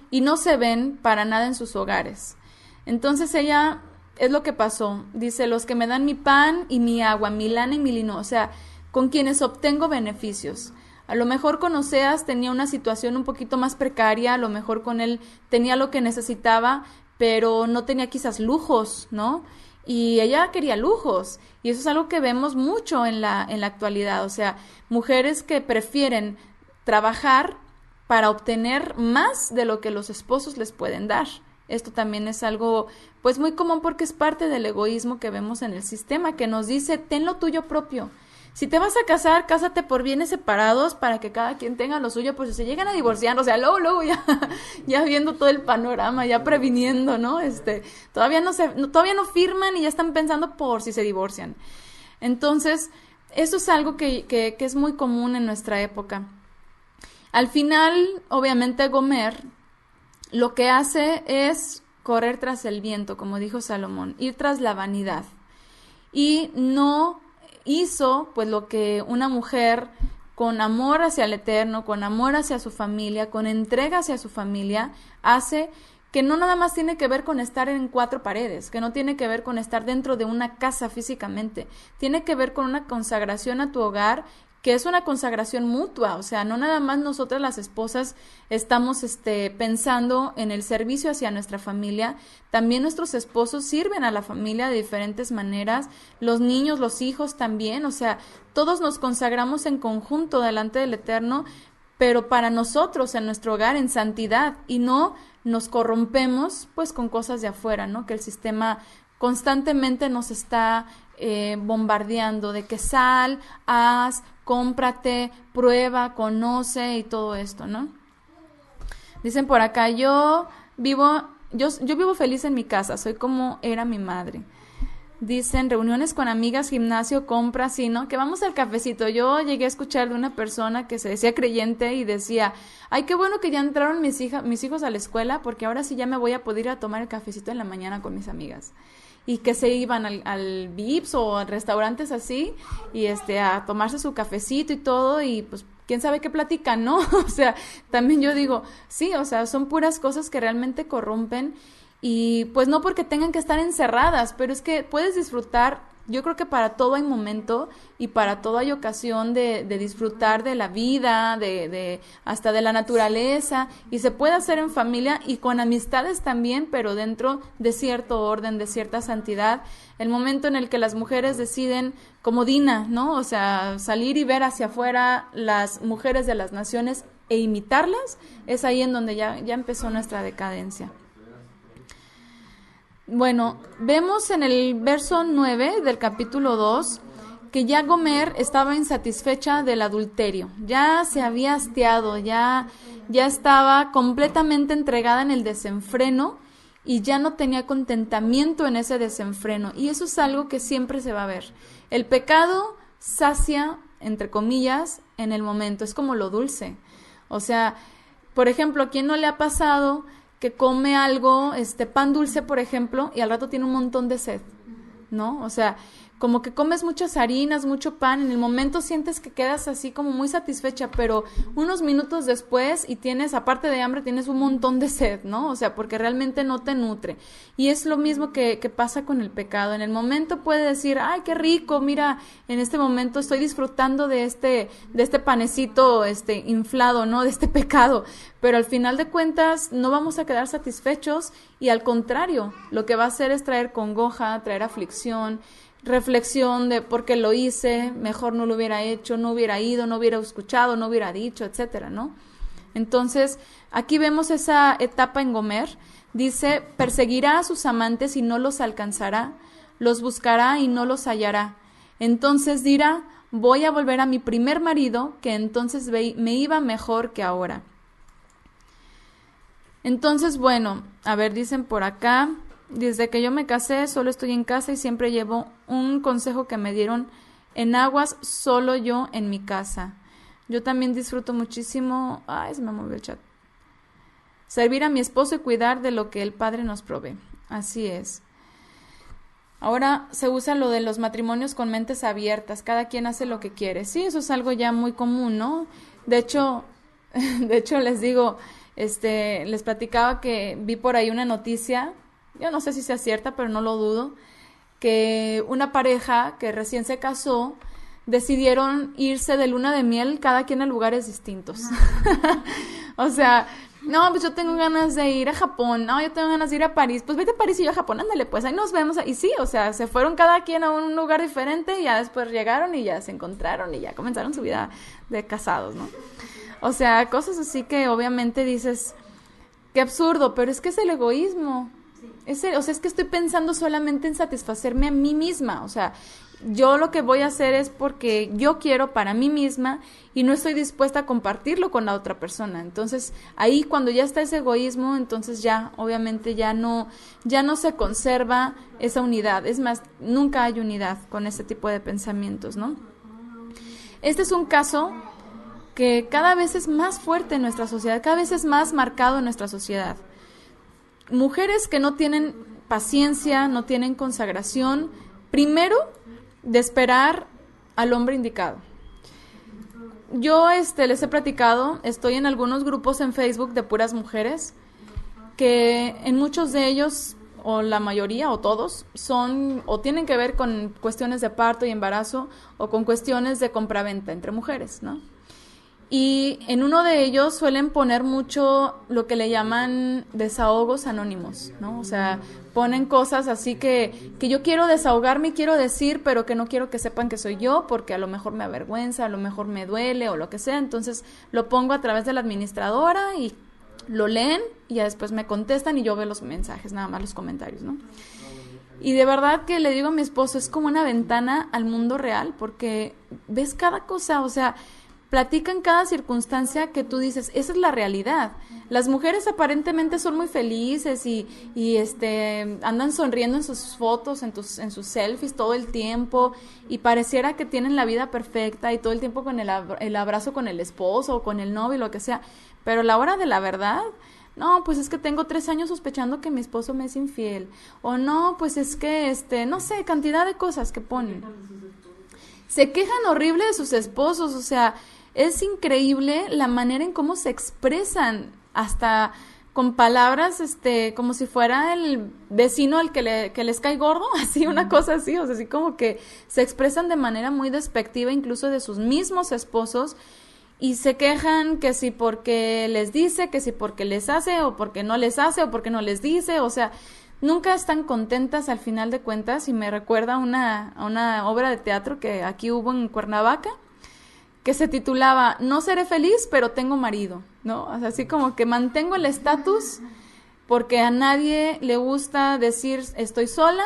Y no se ven para nada en sus hogares. Entonces ella, es lo que pasó, dice, los que me dan mi pan y mi agua, mi lana y mi lino, o sea, con quienes obtengo beneficios. A lo mejor con Oseas tenía una situación un poquito más precaria, a lo mejor con él tenía lo que necesitaba, pero no tenía quizás lujos, ¿no? Y ella quería lujos, y eso es algo que vemos mucho en la actualidad, o sea, mujeres que prefieren trabajar para obtener más de lo que los esposos les pueden dar. Esto también es algo pues muy común, porque es parte del egoísmo que vemos en el sistema, que nos dice, ten lo tuyo propio. Si te vas a casar, cásate por bienes separados para que cada quien tenga lo suyo, pues si se llegan a divorciar, o sea, luego ya viendo todo el panorama, ya previniendo, ¿no? Todavía no firman y ya están pensando por si se divorcian. Entonces, eso es algo que es muy común en nuestra época. Al final, obviamente, Gomer lo que hace es correr tras el viento, como dijo Salomón, ir tras la vanidad. Y no hizo pues lo que una mujer con amor hacia el Eterno, con amor hacia su familia, con entrega hacia su familia, hace, que no nada más tiene que ver con estar en 4 paredes, que no tiene que ver con estar dentro de una casa físicamente, tiene que ver con una consagración a tu hogar, que es una consagración mutua, o sea, no nada más nosotras las esposas estamos pensando en el servicio hacia nuestra familia, también nuestros esposos sirven a la familia de diferentes maneras, los niños, los hijos también, o sea, todos nos consagramos en conjunto delante del Eterno, pero para nosotros, en nuestro hogar, en santidad, y no nos corrompemos pues con cosas de afuera, ¿no? Que el sistema constantemente nos está bombardeando de que sal, haz, cómprate, prueba, conoce y todo esto, ¿no? Dicen por acá, yo vivo feliz en mi casa, soy como era mi madre. Dicen, reuniones con amigas, gimnasio, compras, sí, ¿no? Que vamos al cafecito. Yo llegué a escuchar de una persona que se decía creyente y decía, ay, qué bueno que ya entraron mis hijos a la escuela, porque ahora sí ya me voy a poder ir a tomar el cafecito en la mañana con mis amigas. y que se iban al Vips o a restaurantes así y a tomarse su cafecito y todo y pues quién sabe qué platican, ¿no? O sea, también yo digo, sí, o sea, son puras cosas que realmente corrompen y pues no porque tengan que estar encerradas, pero es que puedes disfrutar. Yo creo que para todo hay momento y para todo hay ocasión de disfrutar de la vida, hasta de la naturaleza, y se puede hacer en familia y con amistades también, pero dentro de cierto orden, de cierta santidad. El momento en el que las mujeres deciden, como Dina, ¿no? O sea, salir y ver hacia afuera las mujeres de las naciones e imitarlas, es ahí en donde ya empezó nuestra decadencia. Bueno, vemos en el verso 9 del capítulo 2 que ya Gomer estaba insatisfecha del adulterio, ya se había hastiado, ya estaba completamente entregada en el desenfreno y ya no tenía contentamiento en ese desenfreno. Y eso es algo que siempre se va a ver. El pecado sacia, entre comillas, en el momento, es como lo dulce. O sea, por ejemplo, ¿a quién no le ha pasado que come algo, pan dulce, por ejemplo, y al rato tiene un montón de sed, ¿no? O sea, como que comes muchas harinas, mucho pan, en el momento sientes que quedas así como muy satisfecha, pero unos minutos después y tienes, aparte de hambre, tienes un montón de sed, ¿no? O sea, porque realmente no te nutre. Y es lo mismo que pasa con el pecado. En el momento puede decir, ay, qué rico, mira, en este momento estoy disfrutando de este panecito, inflado, ¿no? De este pecado. Pero al final de cuentas no vamos a quedar satisfechos y al contrario, lo que va a hacer es traer congoja, traer aflicción, reflexión de por qué lo hice, mejor no lo hubiera hecho, no hubiera ido, no hubiera escuchado, no hubiera dicho, etcétera, ¿no? Entonces, aquí vemos esa etapa en Gomer. Dice, perseguirá a sus amantes y no los alcanzará, los buscará y no los hallará. Entonces dirá, voy a volver a mi primer marido, que entonces me iba mejor que ahora. Entonces, bueno, a ver, dicen por acá, desde que yo me casé, solo estoy en casa y siempre llevo un consejo que me dieron en aguas, solo yo en mi casa. Yo también disfruto muchísimo, se me movió el chat, servir a mi esposo y cuidar de lo que el Padre nos provee. Así es. Ahora se usa lo de los matrimonios con mentes abiertas, cada quien hace lo que quiere. Sí, eso es algo ya muy común, ¿no? De hecho les digo, les platicaba que vi por ahí una noticia, yo no sé si sea cierta, pero no lo dudo, que una pareja que recién se casó decidieron irse de luna de miel cada quien a lugares distintos. O sea, no, pues yo tengo ganas de ir a Japón, no, yo tengo ganas de ir a París, pues vete a París y yo a Japón, ándale, pues ahí nos vemos. Y sí, o sea, se fueron cada quien a un lugar diferente y ya después llegaron y ya se encontraron y ya comenzaron su vida de casados, ¿no? O sea, cosas así que obviamente dices, qué absurdo, pero es que es el egoísmo. Es que estoy pensando solamente en satisfacerme a mí misma. O sea, yo lo que voy a hacer es porque yo quiero para mí misma y no estoy dispuesta a compartirlo con la otra persona. Entonces, ahí cuando ya está ese egoísmo, entonces ya, obviamente ya no se conserva esa unidad. Es más, nunca hay unidad con ese tipo de pensamientos, ¿no? Este es un caso que cada vez es más fuerte en nuestra sociedad, cada vez es más marcado en nuestra sociedad. Mujeres que no tienen paciencia, no tienen consagración, primero de esperar al hombre indicado. Yo les he platicado, estoy en algunos grupos en Facebook de puras mujeres, que en muchos de ellos, o la mayoría, o todos, son o tienen que ver con cuestiones de parto y embarazo, o con cuestiones de compraventa entre mujeres, ¿no? Y en uno de ellos suelen poner mucho lo que le llaman desahogos anónimos, ¿no? O sea, ponen cosas así que yo quiero desahogarme y quiero decir, pero que no quiero que sepan que soy yo, porque a lo mejor me avergüenza, a lo mejor me duele o lo que sea. Entonces lo pongo a través de la administradora y lo leen y ya después me contestan y yo veo los mensajes, nada más los comentarios, ¿no? Y de verdad que le digo a mi esposo, es como una ventana al mundo real, porque ves cada cosa, o sea, platican cada circunstancia que tú dices, esa es la realidad. Las mujeres aparentemente son muy felices y andan sonriendo en sus fotos, en sus selfies todo el tiempo y pareciera que tienen la vida perfecta y todo el tiempo con el abrazo con el esposo o con el novio, lo que sea. Pero a la hora de la verdad, no, pues es que tengo 3 años sospechando que mi esposo me es infiel, o no, pues es que, no sé, cantidad de cosas que ponen. Se quejan horrible de sus esposos, o sea, es increíble la manera en cómo se expresan, hasta con palabras, como si fuera el vecino al que les cae gordo, así, una cosa así, o sea, así como que se expresan de manera muy despectiva incluso de sus mismos esposos, y se quejan que si porque les dice, que si porque les hace, o porque no les hace, o porque no les dice, o sea, nunca están contentas al final de cuentas, y me recuerda a una obra de teatro que aquí hubo en Cuernavaca, que se titulaba No seré feliz, pero tengo marido, ¿no? O sea, así como que mantengo el estatus porque a nadie le gusta decir estoy sola,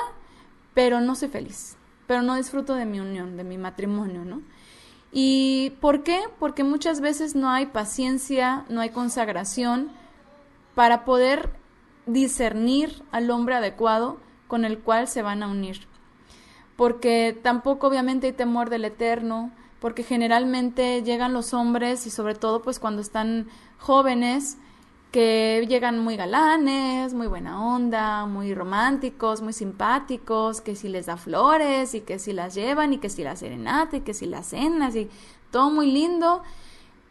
pero no soy feliz, pero no disfruto de mi unión, de mi matrimonio, ¿no? ¿Y por qué? Porque muchas veces no hay paciencia, no hay consagración para poder discernir al hombre adecuado con el cual se van a unir. Porque tampoco obviamente hay temor del Eterno, porque generalmente llegan los hombres, y sobre todo pues cuando están jóvenes, que llegan muy galanes, muy buena onda, muy románticos, muy simpáticos, que si les da flores, y que si las llevan, y que si la serenata, y que si las cenas, y todo muy lindo,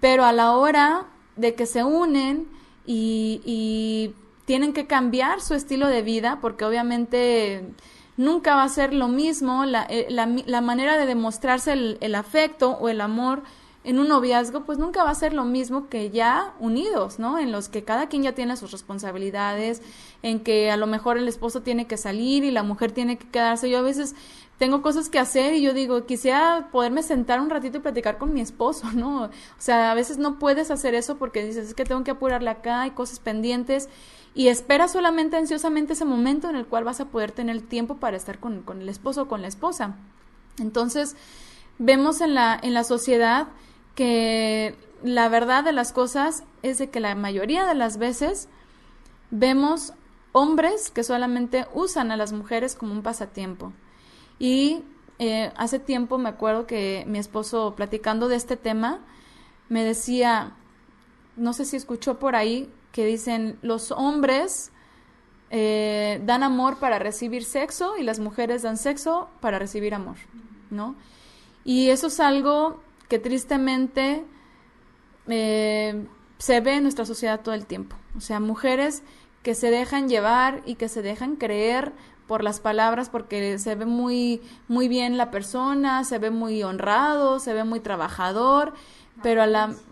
pero a la hora de que se unen y tienen que cambiar su estilo de vida, porque obviamente nunca va a ser lo mismo la manera de demostrarse el afecto o el amor en un noviazgo, pues nunca va a ser lo mismo que ya unidos, ¿no? En los que cada quien ya tiene sus responsabilidades, en que a lo mejor el esposo tiene que salir y la mujer tiene que quedarse. Yo a veces tengo cosas que hacer y yo digo, quisiera poderme sentar un ratito y platicar con mi esposo, ¿no? O sea, a veces no puedes hacer eso porque dices, es que tengo que apurarle acá, hay cosas pendientes, y esperas solamente ansiosamente ese momento en el cual vas a poder tener tiempo para estar con el esposo o con la esposa. Entonces, vemos en la sociedad que la verdad de las cosas es de que la mayoría de las veces vemos hombres que solamente usan a las mujeres como un pasatiempo. Y hace tiempo me acuerdo que mi esposo, platicando de este tema, me decía, no sé si escuchó por ahí, que dicen, los hombres dan amor para recibir sexo y las mujeres dan sexo para recibir amor, ¿no? Y eso es algo que tristemente se ve en nuestra sociedad todo el tiempo. O sea, mujeres que se dejan llevar y que se dejan creer por las palabras, porque se ve muy, muy bien la persona, se ve muy honrado, se ve muy trabajador, pero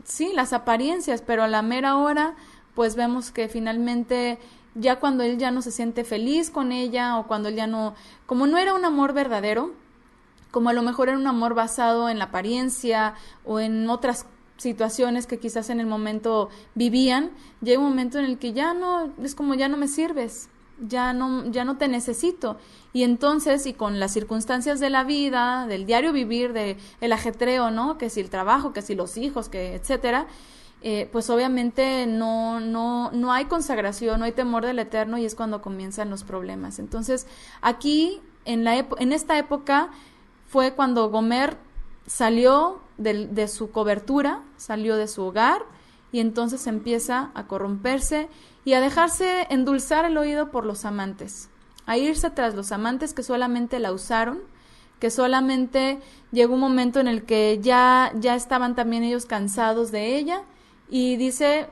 sí, las apariencias, pero a la mera hora, pues vemos que finalmente ya cuando él ya no se siente feliz con ella, o cuando él ya no, como no era un amor verdadero, como a lo mejor era un amor basado en la apariencia o en otras situaciones que quizás en el momento vivían, llega un momento en el que ya no, es como ya no me sirves, ya no te necesito. Y entonces, y con las circunstancias de la vida, del diario vivir, de el ajetreo, ¿no? Que si el trabajo, que si los hijos, que etcétera, pues obviamente no hay consagración, no hay temor del Eterno, y es cuando comienzan los problemas. Entonces, aquí, en esta época, fue cuando Gomer salió de su cobertura, salió de su hogar, y entonces empieza a corromperse y a dejarse endulzar el oído por los amantes, a irse tras los amantes que solamente la usaron, que solamente llegó un momento en el que ya estaban también ellos cansados de ella, y dice,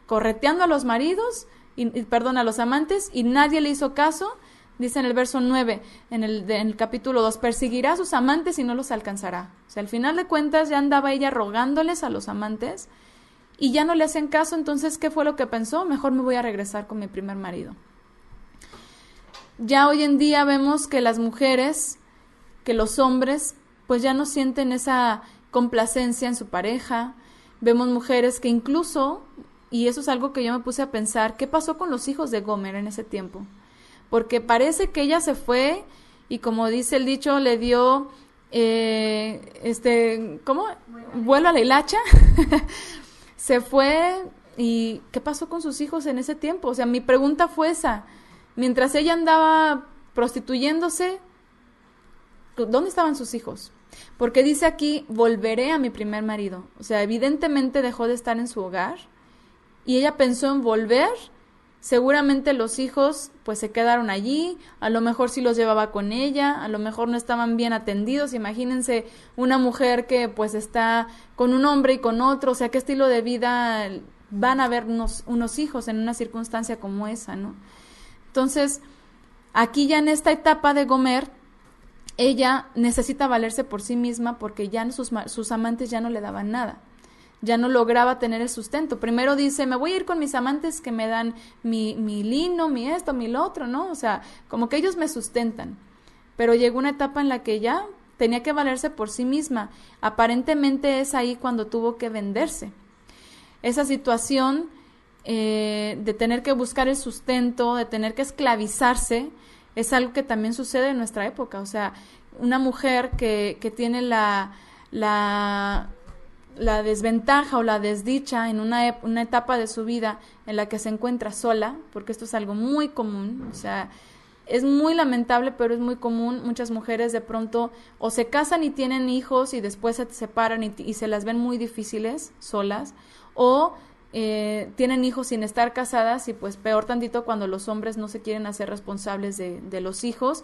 correteando a los maridos, a los amantes, y nadie le hizo caso. Dice en el verso 9, en el capítulo 2, perseguirá a sus amantes y no los alcanzará. O sea, al final de cuentas ya andaba ella rogándoles a los amantes y ya no le hacen caso. Entonces, ¿qué fue lo que pensó? Mejor me voy a regresar con mi primer marido. Ya hoy en día vemos que las mujeres, que los hombres, pues ya no sienten esa complacencia en su pareja. Vemos mujeres que incluso, y eso es algo que yo me puse a pensar, ¿qué pasó con los hijos de Gomer en ese tiempo? Porque parece que ella se fue y, como dice el dicho, le dio, ¿cómo? Vuelo a la hilacha. Se fue, y ¿qué pasó con sus hijos en ese tiempo? O sea, mi pregunta fue esa. Mientras ella andaba prostituyéndose, ¿dónde estaban sus hijos? Porque dice aquí, volveré a mi primer marido. O sea, evidentemente dejó de estar en su hogar y ella pensó en volver Seguramente los hijos pues se quedaron allí, a lo mejor sí los llevaba con ella, a lo mejor no estaban bien atendidos. Imagínense una mujer que pues está con un hombre y con otro, o sea, ¿qué estilo de vida van a haber unos hijos en una circunstancia como esa, ¿no? Entonces, aquí ya en esta etapa de Gomer, ella necesita valerse por sí misma porque ya sus amantes ya no le daban nada. Ya no lograba tener el sustento. Primero dice, me voy a ir con mis amantes que me dan mi lino, mi esto, mi lo otro, ¿no? O sea, como que ellos me sustentan. Pero llegó una etapa en la que ya tenía que valerse por sí misma. Aparentemente es ahí cuando tuvo que venderse. Esa situación de tener que buscar el sustento, de tener que esclavizarse, es algo que también sucede en nuestra época. O sea, una mujer que tiene la desventaja o la desdicha en una etapa de su vida en la que se encuentra sola, porque esto es algo muy común, o sea, es muy lamentable, pero es muy común. Muchas mujeres de pronto o se casan y tienen hijos y después se separan y se las ven muy difíciles solas, o tienen hijos sin estar casadas y pues peor tantito cuando los hombres no se quieren hacer responsables de los hijos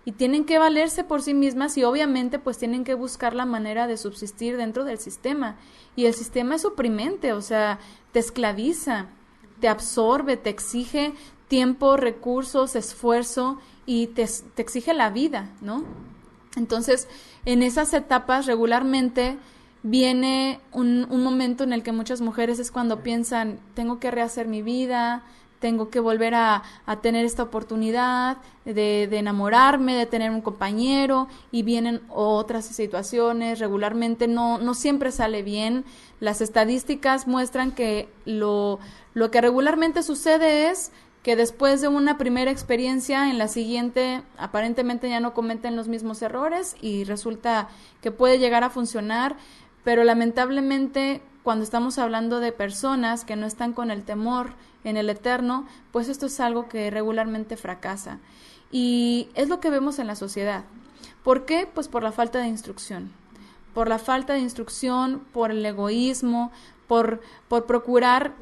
y tienen que valerse por sí mismas y obviamente pues tienen que buscar la manera de subsistir dentro del sistema. Y el sistema es oprimente, o sea, te esclaviza, te absorbe, te exige tiempo, recursos, esfuerzo y te exige la vida, ¿no? Entonces, en esas etapas regularmente viene un momento en el que muchas mujeres es cuando piensan, tengo que rehacer mi vida, tengo que volver a tener esta oportunidad de enamorarme, de tener un compañero, y vienen otras situaciones. Regularmente no siempre sale bien. Las estadísticas muestran que lo que regularmente sucede es que después de una primera experiencia, en la siguiente aparentemente ya no cometen los mismos errores y resulta que puede llegar a funcionar, pero lamentablemente cuando estamos hablando de personas que no están con el temor en el eterno, pues esto es algo que regularmente fracasa. Y es lo que vemos en la sociedad. ¿Por qué? Pues por la falta de instrucción. Por la falta de instrucción, por el egoísmo, por procurar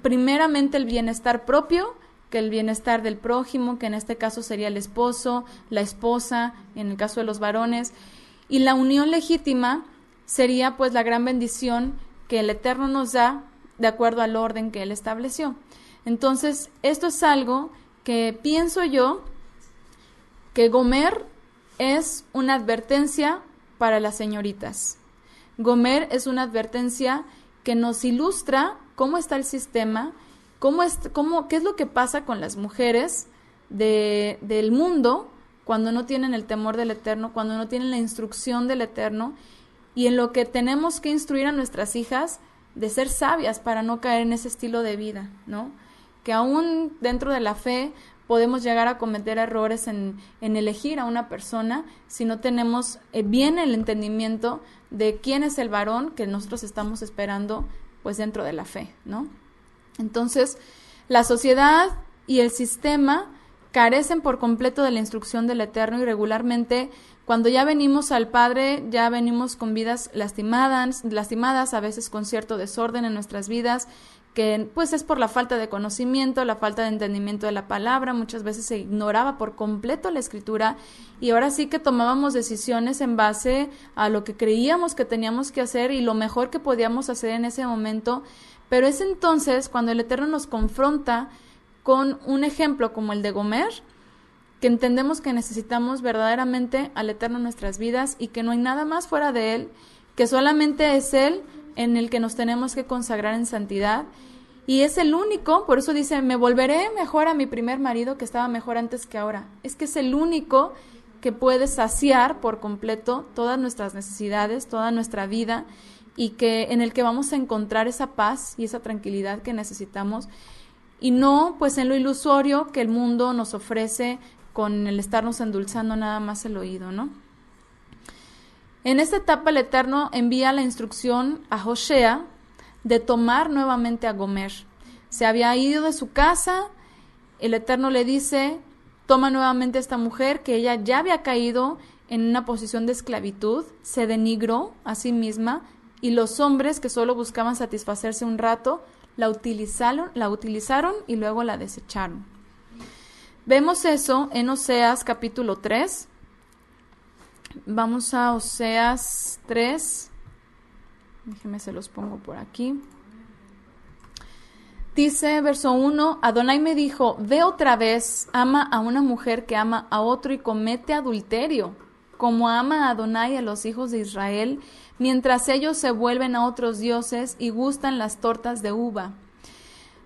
primeramente el bienestar propio, que el bienestar del prójimo, que en este caso sería el esposo, la esposa, en el caso de los varones. Y la unión legítima sería pues la gran bendición que el Eterno nos da de acuerdo al orden que Él estableció. Entonces, esto es algo que pienso yo que Gomer es una advertencia para las señoritas. Gomer es una advertencia que nos ilustra cómo está el sistema, qué es lo que pasa con las mujeres del mundo cuando no tienen el temor del Eterno, cuando no tienen la instrucción del Eterno, y en lo que tenemos que instruir a nuestras hijas de ser sabias para no caer en ese estilo de vida, ¿no? Que aún dentro de la fe podemos llegar a cometer errores en elegir a una persona si no tenemos bien el entendimiento de quién es el varón que nosotros estamos esperando pues dentro de la fe, ¿no? Entonces, la sociedad y el sistema carecen por completo de la instrucción del Eterno y regularmente cuando ya venimos al Padre, ya venimos con vidas lastimadas, a veces con cierto desorden en nuestras vidas, que pues es por la falta de conocimiento, la falta de entendimiento de la palabra. Muchas veces se ignoraba por completo la Escritura y ahora sí que tomábamos decisiones en base a lo que creíamos que teníamos que hacer y lo mejor que podíamos hacer en ese momento, pero es entonces cuando el Eterno nos confronta con un ejemplo como el de Gomer, que entendemos que necesitamos verdaderamente al Eterno en nuestras vidas y que no hay nada más fuera de Él, que solamente es Él en el que nos tenemos que consagrar en santidad, y es el único, por eso dice, me volveré mejor a mi primer marido que estaba mejor antes que ahora. Es que es el único que puede saciar por completo todas nuestras necesidades, toda nuestra vida, y que en el que vamos a encontrar esa paz y esa tranquilidad que necesitamos, y no pues en lo ilusorio que el mundo nos ofrece con el estarnos endulzando nada más el oído, ¿no? En esta etapa el Eterno envía la instrucción a Hosea de tomar nuevamente a Gomer. Se había ido de su casa, el Eterno le dice, toma nuevamente a esta mujer que ella ya había caído en una posición de esclavitud, se denigró a sí misma y los hombres que solo buscaban satisfacerse un rato, la utilizaron y luego la desecharon. Vemos eso en Oseas capítulo 3. Vamos a Oseas 3. Déjenme, se los pongo por aquí. Dice, verso 1, Adonai me dijo, ve otra vez, ama a una mujer que ama a otro y comete adulterio, como ama a Adonai a los hijos de Israel, mientras ellos se vuelven a otros dioses y gustan las tortas de uva.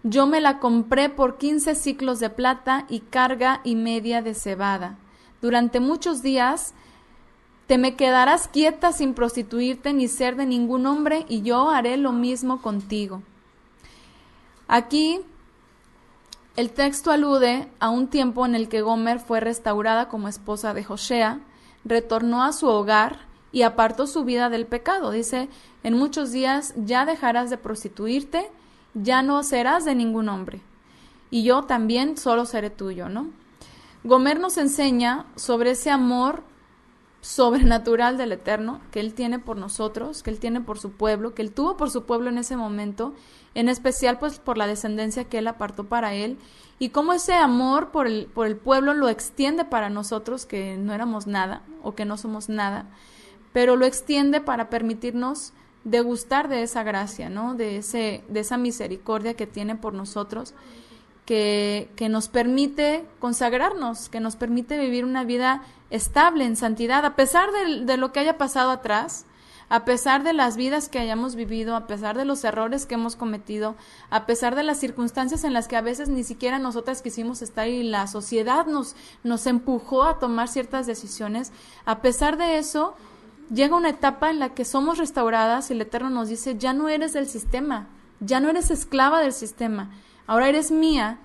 Yo me la compré por 15 siclos de plata y carga y media de cebada. Durante muchos días te me quedarás quieta sin prostituirte ni ser de ningún hombre, y yo haré lo mismo contigo. Aquí el texto alude a un tiempo en el que Gomer fue restaurada como esposa de Josea, retornó a su hogar y apartó su vida del pecado. Dice, en muchos días ya dejarás de prostituirte, ya no serás de ningún hombre, y yo también solo seré tuyo, ¿no? Gomer nos enseña sobre ese amor sobrenatural del Eterno que Él tiene por nosotros, que Él tiene por su pueblo, que Él tuvo por su pueblo en ese momento, en especial pues por la descendencia que Él apartó para Él, y cómo ese amor por el pueblo lo extiende para nosotros que no éramos nada o que no somos nada, pero lo extiende para permitirnos degustar de esa gracia, ¿no? De esa misericordia que tiene por nosotros, que nos permite consagrarnos, que nos permite vivir una vida estable en santidad, a pesar de lo que haya pasado atrás, a pesar de las vidas que hayamos vivido, a pesar de los errores que hemos cometido, a pesar de las circunstancias en las que a veces ni siquiera nosotras quisimos estar y la sociedad nos empujó a tomar ciertas decisiones. A pesar de eso, llega una etapa en la que somos restauradas y el Eterno nos dice, ya no eres del sistema, ya no eres esclava del sistema, ahora eres mía,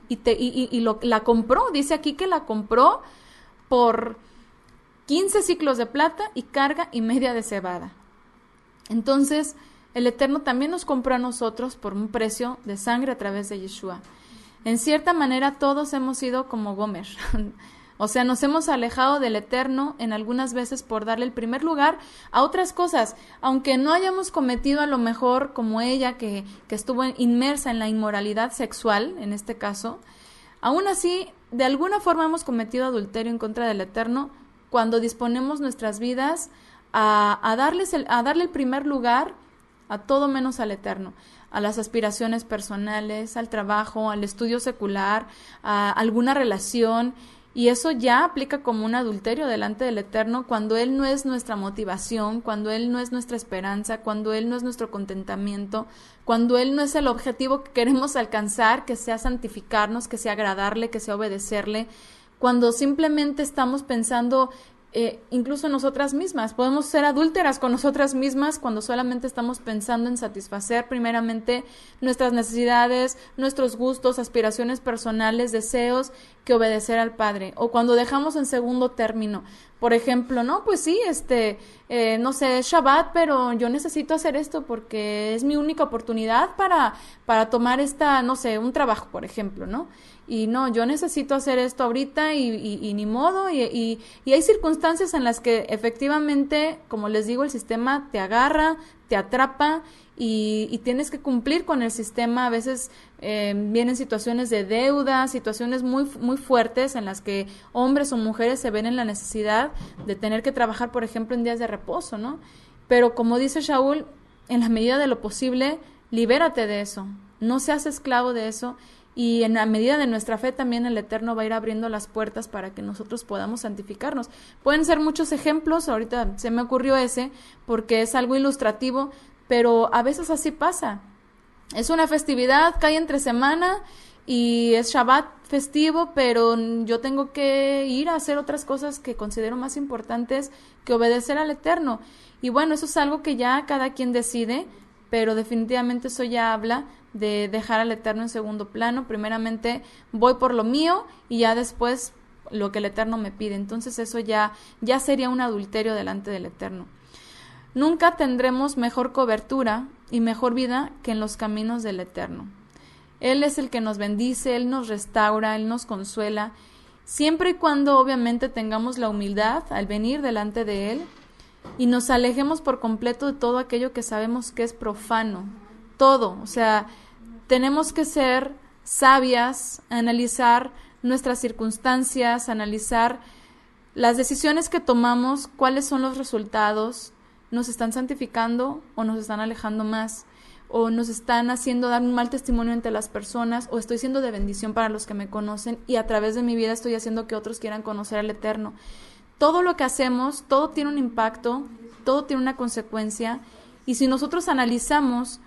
la compró. Dice aquí que la compró por 15 siclos de plata y carga y media de cebada. Entonces, el Eterno también nos compró a nosotros por un precio de sangre a través de Yeshua. En cierta manera, todos hemos sido como Gomer. O sea, nos hemos alejado del Eterno en algunas veces por darle el primer lugar a otras cosas, aunque no hayamos cometido a lo mejor como ella, que estuvo inmersa en la inmoralidad sexual, en este caso. Aún así, de alguna forma hemos cometido adulterio en contra del Eterno cuando disponemos nuestras vidas a darle el primer lugar a todo menos al Eterno, a las aspiraciones personales, al trabajo, al estudio secular, a alguna relación. Y eso ya aplica como un adulterio delante del Eterno cuando Él no es nuestra motivación, cuando Él no es nuestra esperanza, cuando Él no es nuestro contentamiento, cuando Él no es el objetivo que queremos alcanzar, que sea santificarnos, que sea agradarle, que sea obedecerle, cuando simplemente estamos pensando incluso nosotras mismas. Podemos ser adúlteras con nosotras mismas cuando solamente estamos pensando en satisfacer primeramente nuestras necesidades, nuestros gustos, aspiraciones personales, deseos, que obedecer al Padre. O cuando dejamos en segundo término, por ejemplo, no, pues sí, no sé, es Shabbat, pero yo necesito hacer esto porque es mi única oportunidad para tomar no sé, un trabajo, por ejemplo, ¿no? Y no, yo necesito hacer esto ahorita y ni modo, y hay circunstancias en las que efectivamente, como les digo, el sistema te agarra, te atrapa y tienes que cumplir con el sistema. A veces vienen situaciones de deuda, situaciones muy, muy fuertes en las que hombres o mujeres se ven en la necesidad de tener que trabajar, por ejemplo, en días de reposo, ¿no? Pero como dice Shaul, en la medida de lo posible, libérate de eso, no seas esclavo de eso. Y en la medida de nuestra fe también el Eterno va a ir abriendo las puertas para que nosotros podamos santificarnos. Pueden ser muchos ejemplos, ahorita se me ocurrió ese porque es algo ilustrativo, pero a veces así pasa. Es una festividad, cae entre semana y es Shabbat festivo, pero yo tengo que ir a hacer otras cosas que considero más importantes que obedecer al Eterno. Y bueno, eso es algo que ya cada quien decide, pero definitivamente eso ya habla de dejar al Eterno en segundo plano. Primeramente voy por lo mío y ya después lo que el Eterno me pide. Entonces eso ya sería un adulterio delante del Eterno. Nunca tendremos mejor cobertura y mejor vida que en los caminos del Eterno. Él es el que nos bendice, Él nos restaura, Él nos consuela, siempre y cuando obviamente tengamos la humildad al venir delante de Él y nos alejemos por completo de todo aquello que sabemos que es profano. Todo, o sea, tenemos que ser sabias, analizar nuestras circunstancias, analizar las decisiones que tomamos, cuáles son los resultados, nos están santificando o nos están alejando más, o nos están haciendo dar un mal testimonio ante las personas, o estoy siendo de bendición para los que me conocen y a través de mi vida estoy haciendo que otros quieran conocer al Eterno. Todo lo que hacemos, todo tiene un impacto, todo tiene una consecuencia, y si nosotros analizamos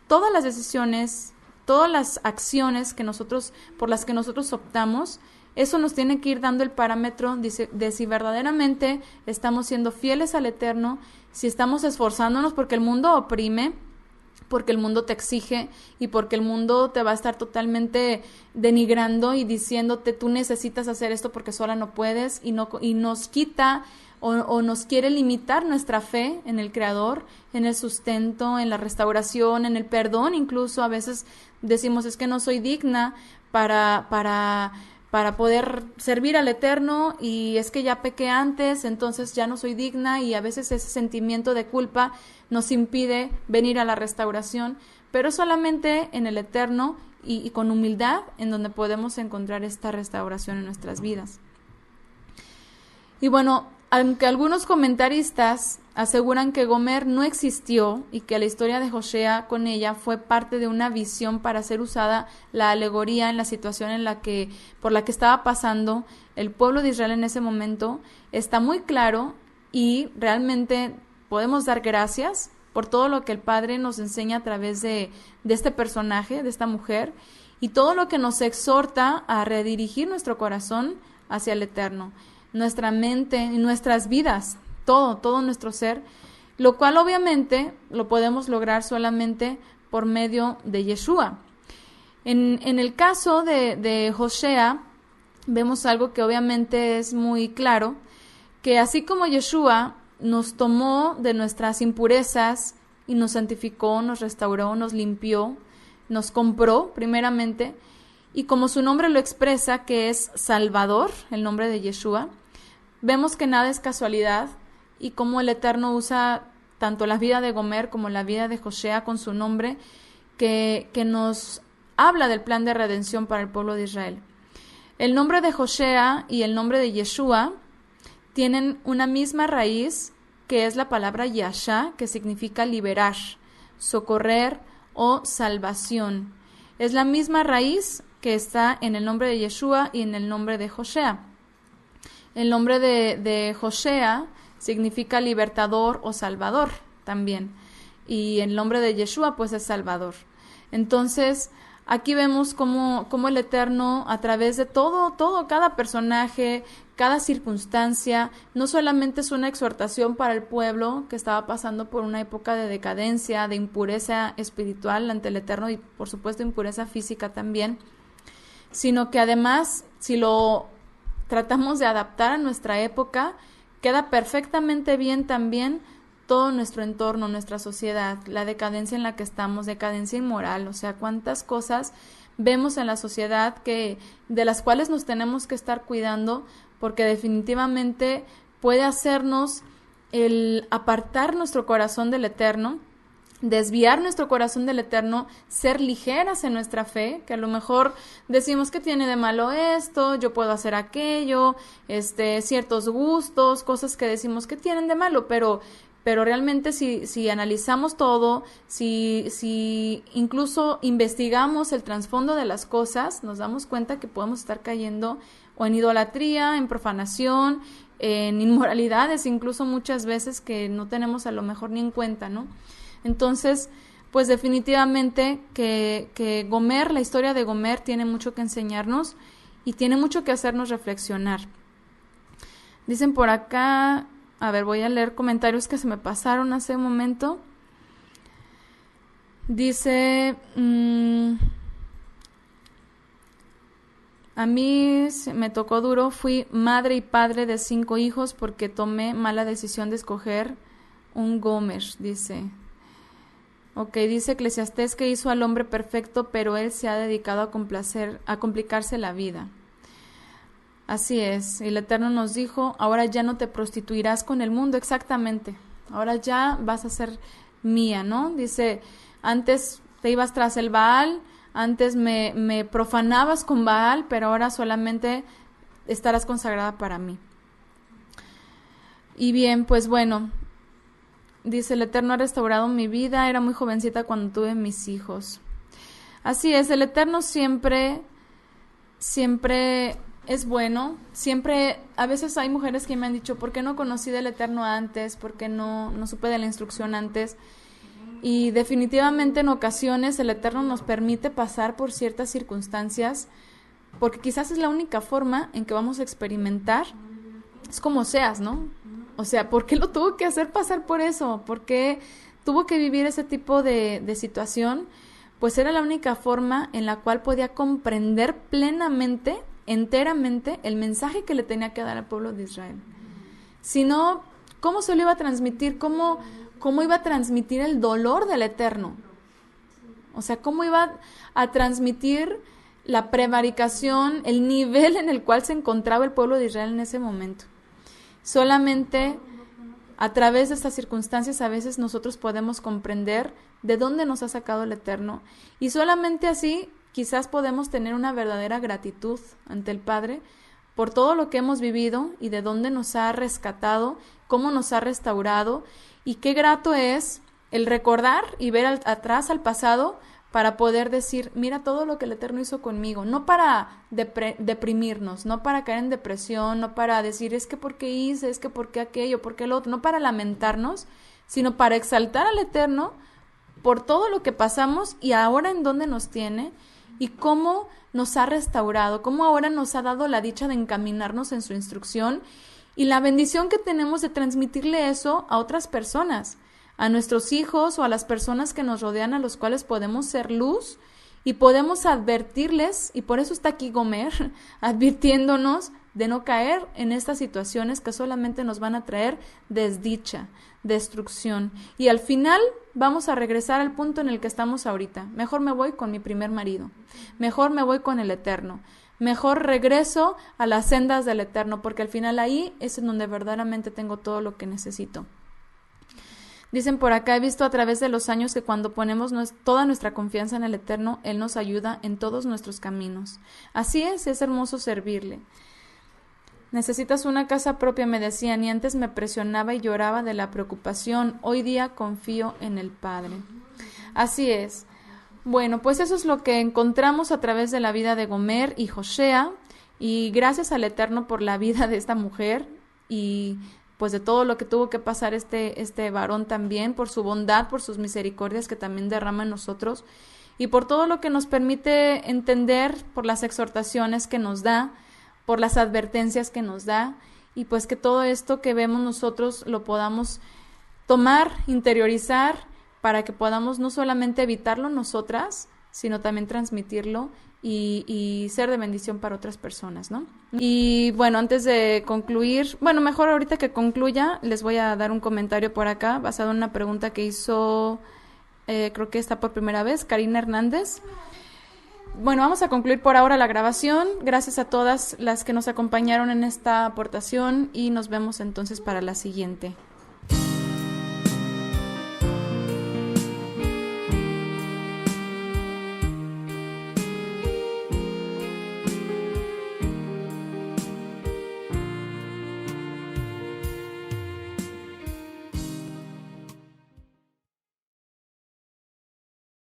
todas las decisiones, todas las acciones por las que nosotros optamos, eso nos tiene que ir dando el parámetro de si verdaderamente estamos siendo fieles al Eterno, si estamos esforzándonos, porque el mundo oprime, porque el mundo te exige y porque el mundo te va a estar totalmente denigrando y diciéndote tú necesitas hacer esto porque sola no puedes, y nos quita o nos quiere limitar nuestra fe en el Creador, en el sustento, en la restauración, en el perdón. Incluso a veces decimos es que no soy digna para poder servir al Eterno, y es que ya pequé antes, entonces ya no soy digna, y a veces ese sentimiento de culpa nos impide venir a la restauración, pero solamente en el Eterno y con humildad en donde podemos encontrar esta restauración en nuestras vidas. Y bueno, aunque algunos comentaristas aseguran que Gomer no existió y que la historia de Hosea con ella fue parte de una visión para ser usada la alegoría en la situación por la que estaba pasando el pueblo de Israel en ese momento, está muy claro, y realmente podemos dar gracias por todo lo que el Padre nos enseña a través de este personaje, de esta mujer, y todo lo que nos exhorta a redirigir nuestro corazón hacia el Eterno, nuestra mente y nuestras vidas, todo nuestro ser, lo cual obviamente lo podemos lograr solamente por medio de Yeshua. En el caso de Hosea, vemos algo que obviamente es muy claro, que así como Yeshua nos tomó de nuestras impurezas y nos santificó, nos restauró, nos limpió, nos compró primeramente, y como su nombre lo expresa, que es Salvador, el nombre de Yeshua, vemos que nada es casualidad, y cómo el Eterno usa tanto la vida de Gomer como la vida de Hosea con su nombre, que nos habla del plan de redención para el pueblo de Israel. El nombre de Hosea y el nombre de Yeshua tienen una misma raíz, que es la palabra Yasha, que significa liberar, socorrer o salvación. Es la misma raíz que está en el nombre de Yeshua y en el nombre de Hosea. El nombre de Hosea significa libertador o salvador también, y el nombre de Yeshua pues es Salvador. Entonces aquí vemos cómo el Eterno, a través de todo, cada personaje, cada circunstancia, no solamente es una exhortación para el pueblo que estaba pasando por una época de decadencia, de impureza espiritual ante el Eterno, y por supuesto impureza física también, sino que además, si lo tratamos de adaptar a nuestra época, queda perfectamente bien también todo nuestro entorno, nuestra sociedad, la decadencia en la que estamos, decadencia inmoral, o sea, cuántas cosas vemos en la sociedad de las cuales nos tenemos que estar cuidando, porque definitivamente puede hacernos el apartar nuestro corazón del Eterno, desviar nuestro corazón del Eterno, ser ligeras en nuestra fe, que a lo mejor decimos que tiene de malo esto, yo puedo hacer aquello, ciertos gustos, cosas que decimos que tienen de malo, pero realmente si analizamos todo, si incluso investigamos el trasfondo de las cosas, nos damos cuenta que podemos estar cayendo o en idolatría, en profanación, en inmoralidades, incluso muchas veces que no tenemos a lo mejor ni en cuenta, ¿no? Entonces, pues definitivamente que Gomer, la historia de Gomer, tiene mucho que enseñarnos y tiene mucho que hacernos reflexionar. Dicen por acá, a ver, voy a leer comentarios que se me pasaron hace un momento. Dice, a mí me tocó duro, fui madre y padre de 5 hijos porque tomé mala decisión de escoger un Gomer, dice. Ok, dice Eclesiastés que hizo al hombre perfecto, pero él se ha dedicado a complicarse la vida. Así es, y el Eterno nos dijo, ahora ya no te prostituirás con el mundo, exactamente, ahora ya vas a ser mía, ¿no? Dice, antes te ibas tras el Baal, antes me profanabas con Baal, pero ahora solamente estarás consagrada para mí. Y bien, pues bueno, dice, el Eterno ha restaurado mi vida, era muy jovencita cuando tuve mis hijos. Así es, el Eterno siempre es bueno, siempre, a veces hay mujeres que me han dicho, ¿por qué no conocí del Eterno antes? ¿Por qué no supe de la instrucción antes? Y definitivamente en ocasiones el Eterno nos permite pasar por ciertas circunstancias, porque quizás es la única forma en que vamos a experimentar, es como seas, ¿no? O sea, ¿por qué lo tuvo que hacer pasar por eso? ¿Por qué tuvo que vivir ese tipo de situación? Pues era la única forma en la cual podía comprender plenamente, enteramente, el mensaje que le tenía que dar al pueblo de Israel. Si no, ¿cómo se lo iba a transmitir? ¿Cómo iba a transmitir el dolor del Eterno? O sea, ¿cómo iba a transmitir la prevaricación, el nivel en el cual se encontraba el pueblo de Israel en ese momento? Solamente a través de estas circunstancias a veces nosotros podemos comprender de dónde nos ha sacado el Eterno, y solamente así quizás podemos tener una verdadera gratitud ante el Padre por todo lo que hemos vivido y de dónde nos ha rescatado, cómo nos ha restaurado, y qué grato es el recordar y ver atrás al pasado para poder decir, mira todo lo que el Eterno hizo conmigo, no para deprimirnos, no para caer en depresión, no para decir, es que por qué hice, es que por qué aquello, por qué lo otro, no para lamentarnos, sino para exaltar al Eterno por todo lo que pasamos y ahora en dónde nos tiene y cómo nos ha restaurado, cómo ahora nos ha dado la dicha de encaminarnos en su instrucción y la bendición que tenemos de transmitirle eso a otras personas, a nuestros hijos o a las personas que nos rodean, a los cuales podemos ser luz y podemos advertirles, y por eso está aquí Gomer, advirtiéndonos de no caer en estas situaciones que solamente nos van a traer desdicha, destrucción, y al final vamos a regresar al punto en el que estamos ahorita. Mejor me voy con mi primer marido, mejor me voy con el Eterno, mejor regreso a las sendas del Eterno, porque al final ahí es en donde verdaderamente tengo todo lo que necesito. Dicen por acá, he visto a través de los años que cuando ponemos toda nuestra confianza en el Eterno, Él nos ayuda en todos nuestros caminos. Así es hermoso servirle. Necesitas una casa propia, me decían, y antes me presionaba y lloraba de la preocupación. Hoy día confío en el Padre. Así es. Bueno, pues eso es lo que encontramos a través de la vida de Gomer y Josea, y gracias al Eterno por la vida de esta mujer y pues de todo lo que tuvo que pasar este varón también, por su bondad, por sus misericordias que también derrama en nosotros, y por todo lo que nos permite entender, por las exhortaciones que nos da, por las advertencias que nos da, y pues que todo esto que vemos nosotros lo podamos tomar, interiorizar, para que podamos no solamente evitarlo nosotras, sino también transmitirlo y ser de bendición para otras personas, ¿no? Y bueno, antes de concluir, bueno, mejor ahorita que concluya, les voy a dar un comentario por acá, basado en una pregunta que hizo, creo que está por primera vez, Karina Hernández. Bueno, vamos a concluir por ahora la grabación. Gracias a todas las que nos acompañaron en esta aportación y nos vemos entonces para la siguiente.